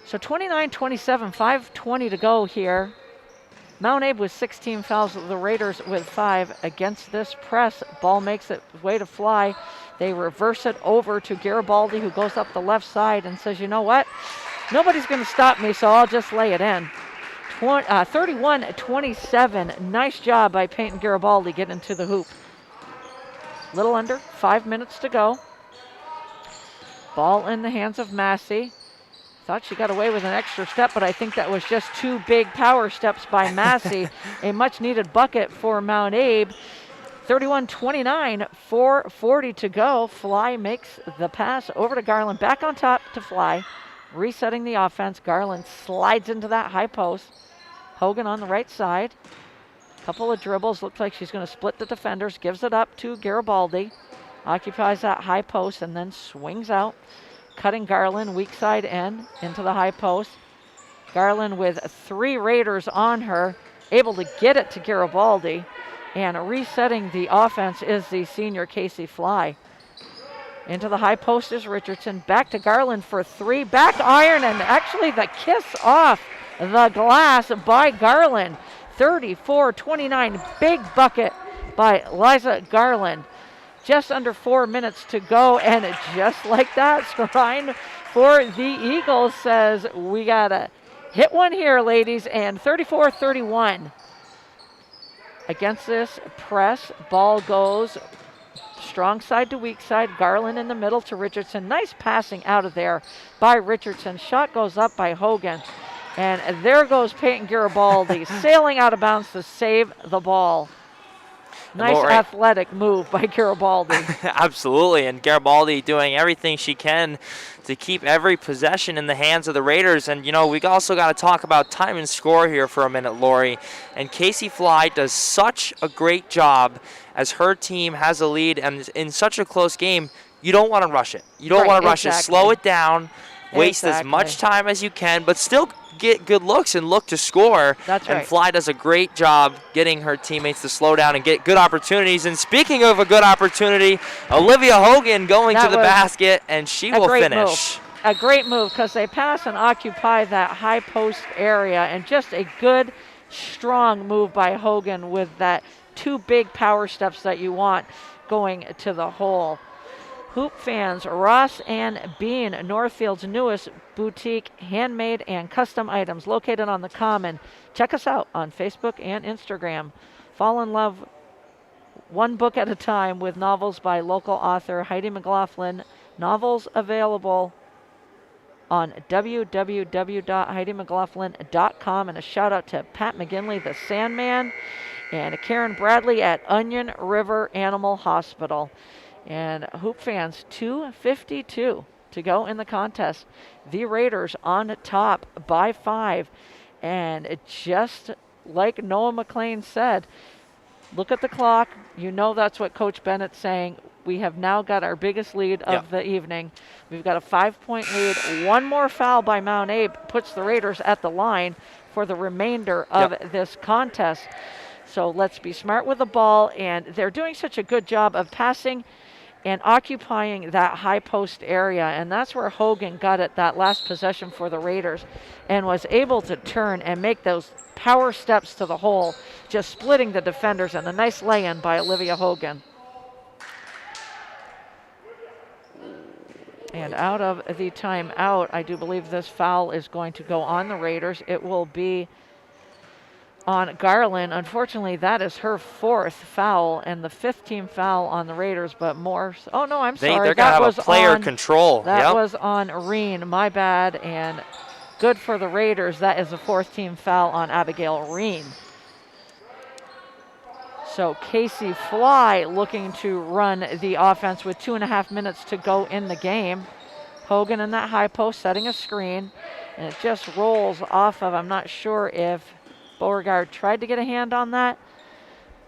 So 29-27, 5:20 to go here. Mount Abe with 16 fouls, the Raiders with 5 against this press. Ball makes its way to Fly. They reverse it over to Garibaldi, who goes up the left side and says, you know what? Nobody's going to stop me, so I'll just lay it in. 31-27. Nice job by Peyton Garibaldi getting to the hoop. Little under 5 minutes to go. Ball in the hands of Massey. Thought she got away with an extra step, but I think that was just 2 big power steps by Massey. A much-needed bucket for Mount Abe. 31-29, 4:40 to go. Fly makes the pass over to Garland. Back on top to Fly. Resetting the offense. Garland slides into that high post. Hogan on the right side. Couple of dribbles. Looks like she's going to split the defenders. Gives it up to Garibaldi. Occupies that high post and then swings out. Cutting Garland, weak side end, into the high post. Garland with 3 Raiders on her, able to get it to Garibaldi. And resetting the offense is the senior Casey Fly. Into the high post is Richardson. Back to Garland for 3. Back iron, and actually the kiss off the glass by Garland. 34-29, big bucket by Liza Garland. Just under 4 minutes to go, and just like that, Scrine for the Eagles says, we got to hit one here, ladies, and 34-31. Against this press, ball goes strong side to weak side. Garland in the middle to Richardson. Nice passing out of there by Richardson. Shot goes up by Hogan. And there goes Peyton Garibaldi sailing out of bounds to save the ball. Nice athletic move by Garibaldi. Absolutely, and Garibaldi doing everything she can to keep every possession in the hands of the Raiders. And, you know, we also got to talk about time and score here for a minute, Lori. And Casey Fly does such a great job as her team has a lead. And in such a close game, you don't want to rush it. You don't want to rush it. Slow it down. waste as much time as you can, but still get good looks and look to score. That's and right. Fly does a great job getting her teammates to slow down and get good opportunities. And speaking of a good opportunity, Olivia Hogan going to the basket, and she will finish. A great move because they pass and occupy that high post area, and just a good, strong move by Hogan with that 2 big power steps that you want going to the hole. Hoop fans, Ross and Bean, Northfield's newest boutique handmade and custom items located on the Common. Check us out on Facebook and Instagram. Fall in love one book at a time with novels by local author Heidi McLaughlin. Novels available on www.heidimclaughlin.com. And a shout out to Pat McGinley, the Sandman, and Karen Bradley at Onion River Animal Hospital. And Hoop fans, 2:52 to go in the contest. The Raiders on top by 5. And just like Noah McLean said, look at the clock. You know that's what Coach Bennett's saying. We have now got our biggest lead of the evening. We've got a 5-point lead. One more foul by Mount Abe puts the Raiders at the line for the remainder of this contest. So let's be smart with the ball. And they're doing such a good job of passing and occupying that high post area. And that's where Hogan got it that last possession for the Raiders and was able to turn and make those power steps to the hole, just splitting the defenders, and a nice lay-in by Olivia Hogan. And out of the timeout, I do believe this foul is going to go on the Raiders. It will be on Garland. Unfortunately, that is her 4th foul and the 5th team foul on the Raiders, but more. Oh, no, I'm sorry. They're going to have a player control. That was on Reen. My bad. And good for the Raiders. That is a 4th team foul on Abigail Reen. So Casey Fly looking to run the offense with 2.5 minutes to go in the game. Hogan in that high post setting a screen, and it just rolls off of, I'm not sure if Beauregard tried to get a hand on that,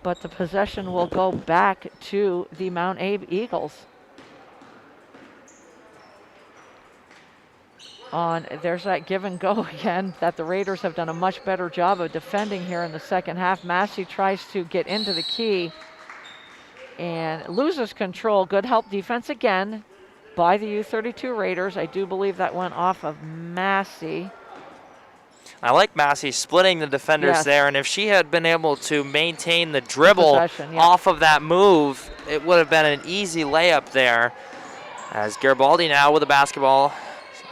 but the possession will go back to the Mount Abe Eagles. There's that give and go again that the Raiders have done a much better job of defending here in the second half. Massey tries to get into the key and loses control. Good help defense again by the U-32 Raiders. I do believe that went off of Massey. I like Massey splitting the defenders there, and if she had been able to maintain the dribble off of that move, it would have been an easy layup there. As Garibaldi now with the basketball,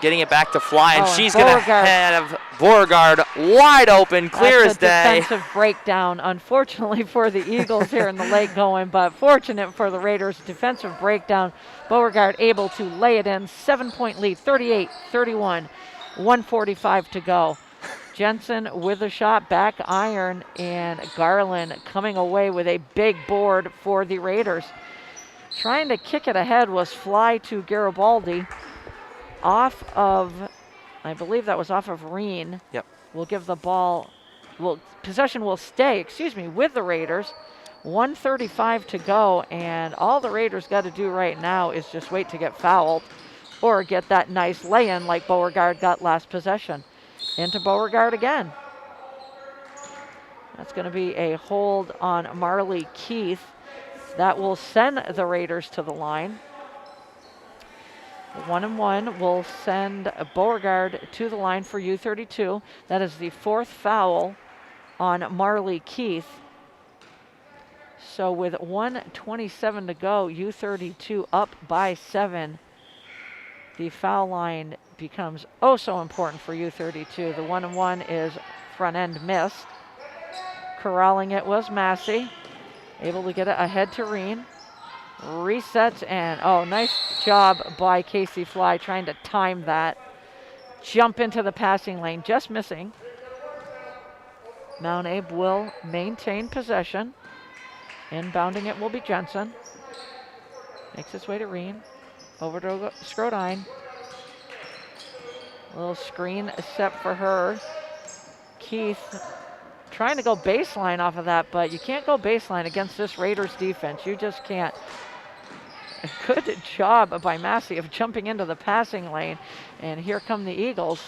getting it back to Fly, and she's going to have Beauregard wide open, clear as day. Defensive breakdown, unfortunately for the Eagles here in the late going, but fortunate for the Raiders. Defensive breakdown. Beauregard able to lay it in. 7-point lead, 38-31, 1:45 to go. Jensen with a shot, back iron, and Garland coming away with a big board for the Raiders. Trying to kick it ahead was Fly to Garibaldi. Off of, I believe that was off of Reen. Yep. We'll give the ball, possession will stay, with the Raiders. 1:35 to go, and all the Raiders got to do right now is just wait to get fouled or get that nice lay-in like Beauregard got last possession. Into Beauregard again. That's going to be a hold on Marley Keith. That will send the Raiders to the line. 1-and-1 will send Beauregard to the line for U-32. That is the 4th foul on Marley Keith. So with 1:27 to go, U-32 up by 7. The foul line becomes oh so important for U-32. The 1-and-1 is front end missed. Corralling it was Massey. Able to get it ahead to Reen. Resets, and nice job by Casey Fly trying to time that. Jump into the passing lane, just missing. Mount Abe will maintain possession. Inbounding it will be Jensen. Makes its way to Reen. Over to Scrodine. A little screen set for her. Keith trying to go baseline off of that, but you can't go baseline against this Raiders defense. You just can't. Good job by Massey of jumping into the passing lane. And here come the Eagles.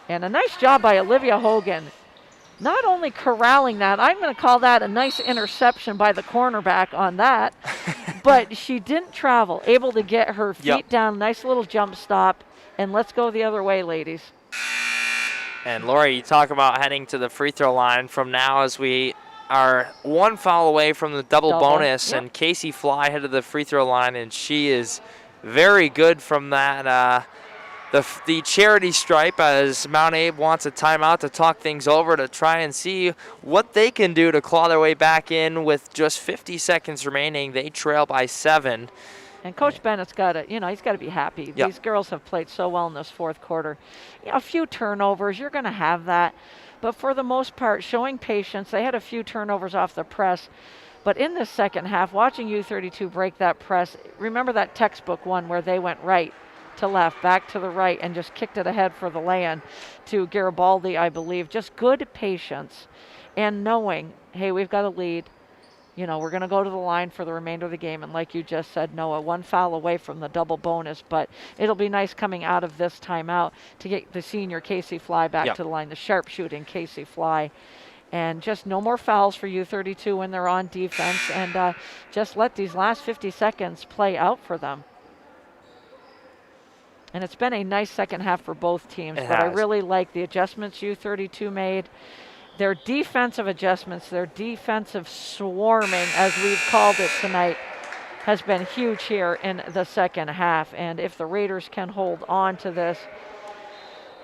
And a nice job by Olivia Hogan. Not only corralling that, I'm going to call that a nice interception by the cornerback on that, but she didn't travel, able to get her feet down, nice little jump stop, and let's go the other way, ladies. And Lori, you talk about heading to the free throw line from now as we are one foul away from the double bonus, and Casey Fly headed to the free throw line, and she is very good from that the charity stripe, as Mount Abe wants a timeout to talk things over to try and see what they can do to claw their way back in with just 50 seconds remaining. They trail by 7. And Coach Bennett's got to, he's got to be happy. Yep. These girls have played so well in this fourth quarter. A few turnovers, you're going to have that. But for the most part, showing patience. They had a few turnovers off the press. But in the second half, watching U-32 break that press, remember that textbook one where they went right to left, back to the right, and just kicked it ahead for the lay-in to Garibaldi, I believe. Just good patience and knowing, hey, we've got a lead. We're going to go to the line for the remainder of the game. And like you just said, Noah, one foul away from the double bonus. But it'll be nice coming out of this timeout to get the senior Casey Fly back to the line, the sharpshooting Casey Fly. And just no more fouls for U-32 when they're on defense. And just let these last 50 seconds play out for them. And it's been a nice second half for both teams. But I really like the adjustments U-32 made. Their defensive adjustments, their defensive swarming, as we've called it tonight, has been huge here in the second half. And if the Raiders can hold on to this,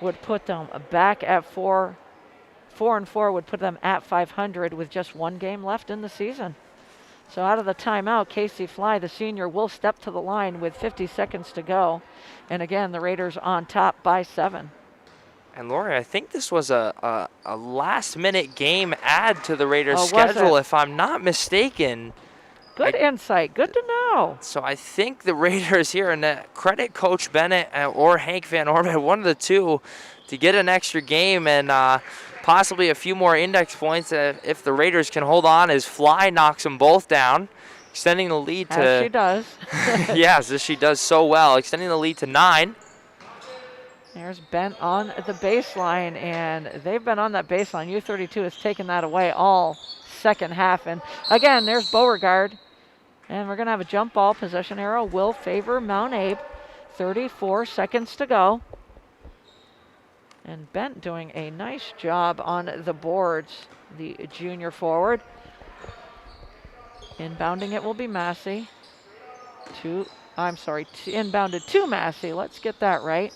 would put them back at 4-4 would put them at 500 with just one game left in the season. So out of the timeout, Casey Fly, the senior, will step to the line with 50 seconds to go. And again, the Raiders on top by 7. And Lori, I think this was a last-minute game add to the Raiders' schedule, if I'm not mistaken. Good insight. Good to know. So I think the Raiders here, and credit Coach Bennett or Hank Van Orman, one of the two, to get an extra game and possibly a few more index points if the Raiders can hold on as Fly knocks them both down, extending the lead to... As she does. Yes, as she does so well, extending the lead to 9. There's Bent on the baseline, and they've been on that baseline. U-32 has taken that away all second half. And again, there's Beauregard. And we're going to have a jump ball. Possession arrow will favor Mount Abe. 34 seconds to go. And Bent doing a nice job on the boards, the junior forward. Inbounding it will be Massey. Inbounded to Massey. Let's get that right.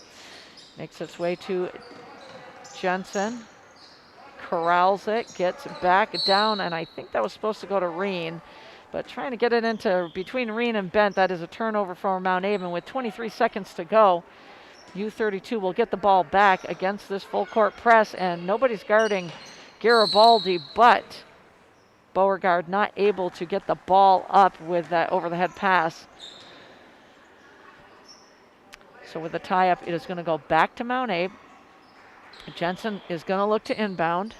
Makes its way to Jensen. Corrals it, gets back down, and I think that was supposed to go to Reen. But trying to get it into between Reen and Bent, that is a turnover for Mount Abe. And with 23 seconds to go, U-32 will get the ball back against this full court press, and nobody's guarding Garibaldi, but Beauregard not able to get the ball up with that over the head pass. So with the tie-up, it is going to go back to Mount Abe. Jensen is going to look to inbound.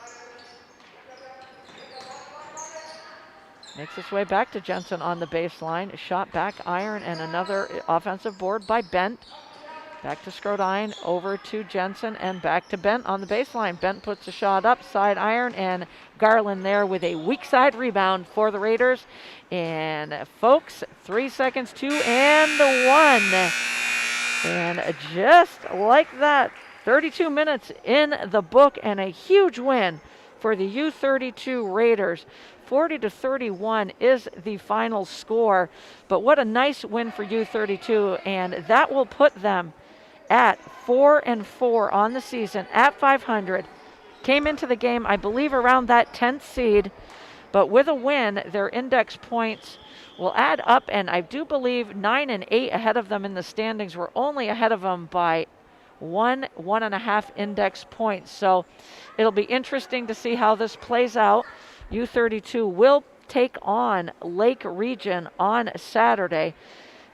Makes its way back to Jensen on the baseline. Shot back iron and another offensive board by Bent. Back to Scrodine, over to Jensen, and back to Bent on the baseline. Bent puts a shot up, side iron, and Garland there with a weak side rebound for the Raiders. And folks, 3 seconds, 2 and 1. And just like that, 32 minutes in the book and a huge win for the U-32 Raiders. 40-31 is the final score. But what a nice win for U-32, and that will put them at 4-4 on the season at 500. Came into the game, I believe, around that 10th seed. But with a win, their index points will add up, and I do believe 9 and 8 ahead of them in the standings. We're only ahead of them by 1.5 index points. So it'll be interesting to see how this plays out. U-32 will take on Lake Region on Saturday.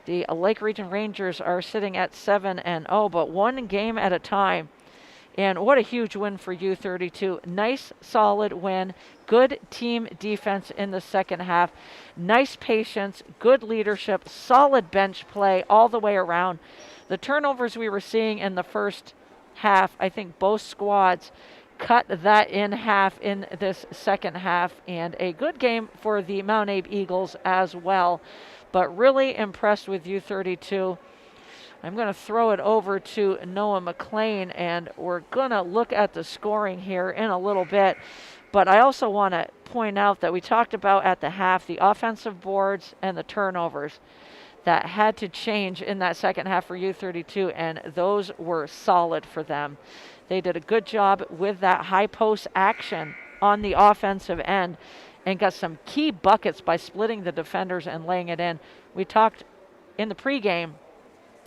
The Lake Region Rangers are sitting at 7-0, but one game at a time. And what a huge win for U-32. Nice, solid win. Good team defense in the second half. Nice patience, good leadership, solid bench play all the way around. The turnovers we were seeing in the first half, I think both squads cut that in half in this second half. And a good game for the Mount Abe Eagles as well. But really impressed with U-32. I'm going to throw it over to Noah McLean, and we're going to look at the scoring here in a little bit. But I also want to point out that we talked about at the half the offensive boards and the turnovers that had to change in that second half for U-32, and those were solid for them. They did a good job with that high post action on the offensive end and got some key buckets by splitting the defenders and laying it in. We talked in the pregame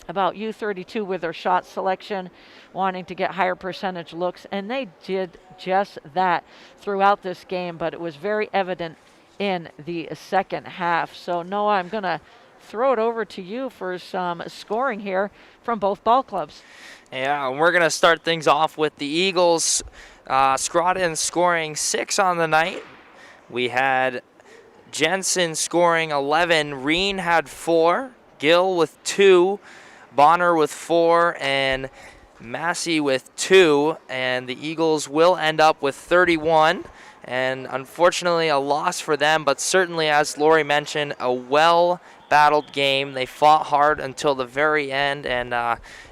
about U-32 with their shot selection, wanting to get higher percentage looks, and they did just that throughout this game, but it was very evident in the second half. So Noah, I'm going to throw it over to you for some scoring here from both ball clubs. Yeah, and we're going to start things off with the Eagles. Scroton scoring 6 on the night. We had Jensen scoring 11. Reen had 4. Gill with 2. Bonner with 4 and Massey with 2, and the Eagles will end up with 31. And unfortunately, a loss for them, but certainly, as Lori mentioned, a well-battled game. They fought hard until the very end, and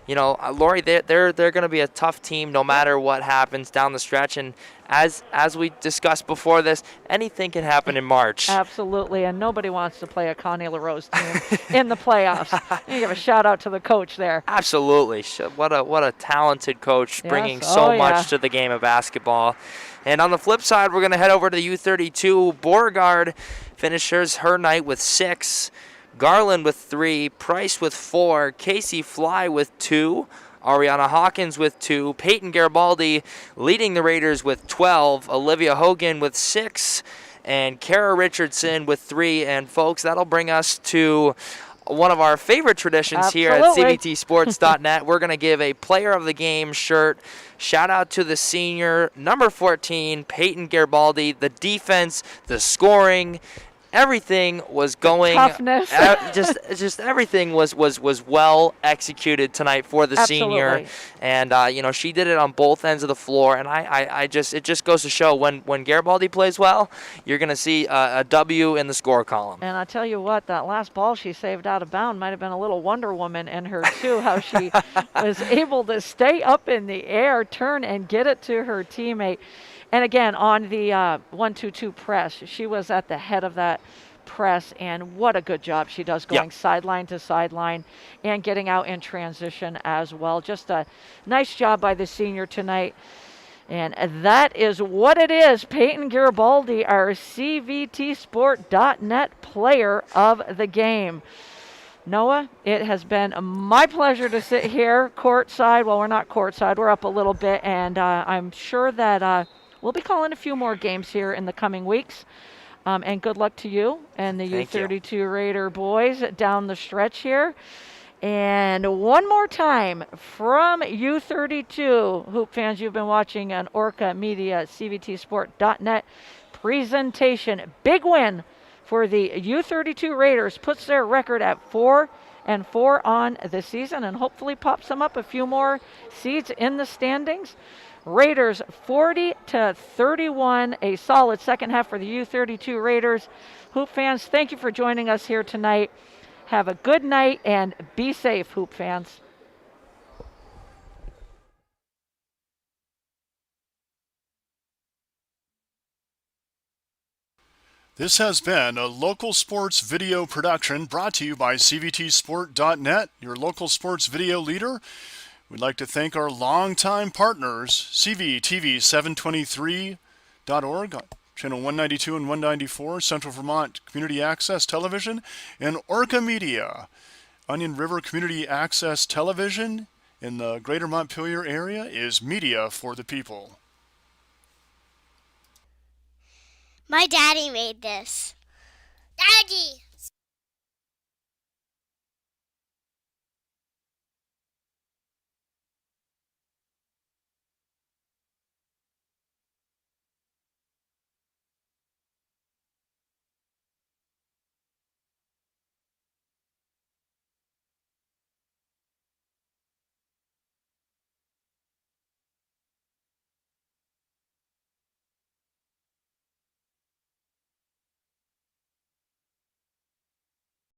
Lori, they're going to be a tough team no matter what happens down the stretch. And as we discussed before this, anything can happen in March. Absolutely, and nobody wants to play a Connie LaRose team in the playoffs. You give a shout out to the coach there. Absolutely, what a talented coach, bringing so much to the game of basketball. And on the flip side, we're going to head over to the U-32. Beauregard finishes her night with 6. Garland with 3, Price with 4, Casey Fly with 2, Ariana Hawkins with 2, Peyton Garibaldi leading the Raiders with 12, Olivia Hogan with 6, and Kara Richardson with 3. And folks, that'll bring us to one of our favorite traditions here at CBTsports.net. We're going to give a player of the game shirt. Shout out to the senior, number 14, Peyton Garibaldi. The defense, the scoring, everything was going. Toughness. just everything was well executed tonight for the senior, and she did it on both ends of the floor. And it just goes to show when Garibaldi plays well, you're going to see a W in the score column. And I tell you what, that last ball she saved out of bound might have been a little Wonder Woman in her too. How she was able to stay up in the air, turn and get it to her teammate. And again, on the 1-2-2 press, she was at the head of that press, and what a good job she does going sideline to sideline and getting out in transition as well. Just a nice job by the senior tonight. And that is what it is. Peyton Garibaldi, our CVTsport.net player of the game. Noah, it has been my pleasure to sit here courtside. Well, we're not courtside. We're up a little bit, and I'm sure that we'll be calling a few more games here in the coming weeks. And good luck to you and the U-32 Raider boys down the stretch here. And one more time from U-32, Hoop fans, you've been watching an Orca Media CVTsport.net presentation. Big win for the U-32 Raiders. Puts their record at 4-4 on the season and hopefully pops them up a few more seeds in the standings. Raiders 40-31, a solid second half for the U-32 Raiders. Hoop fans, thank you for joining us here tonight. Have a good night and be safe, Hoop fans. This has been a local sports video production brought to you by CVTsport.net, your local sports video leader. We'd like to thank our longtime partners, CVTV723.org, Channel 192 and 194, Central Vermont Community Access Television, and Orca Media, Onion River Community Access Television in the greater Montpelier area is media for the people. My daddy made this. Daddy!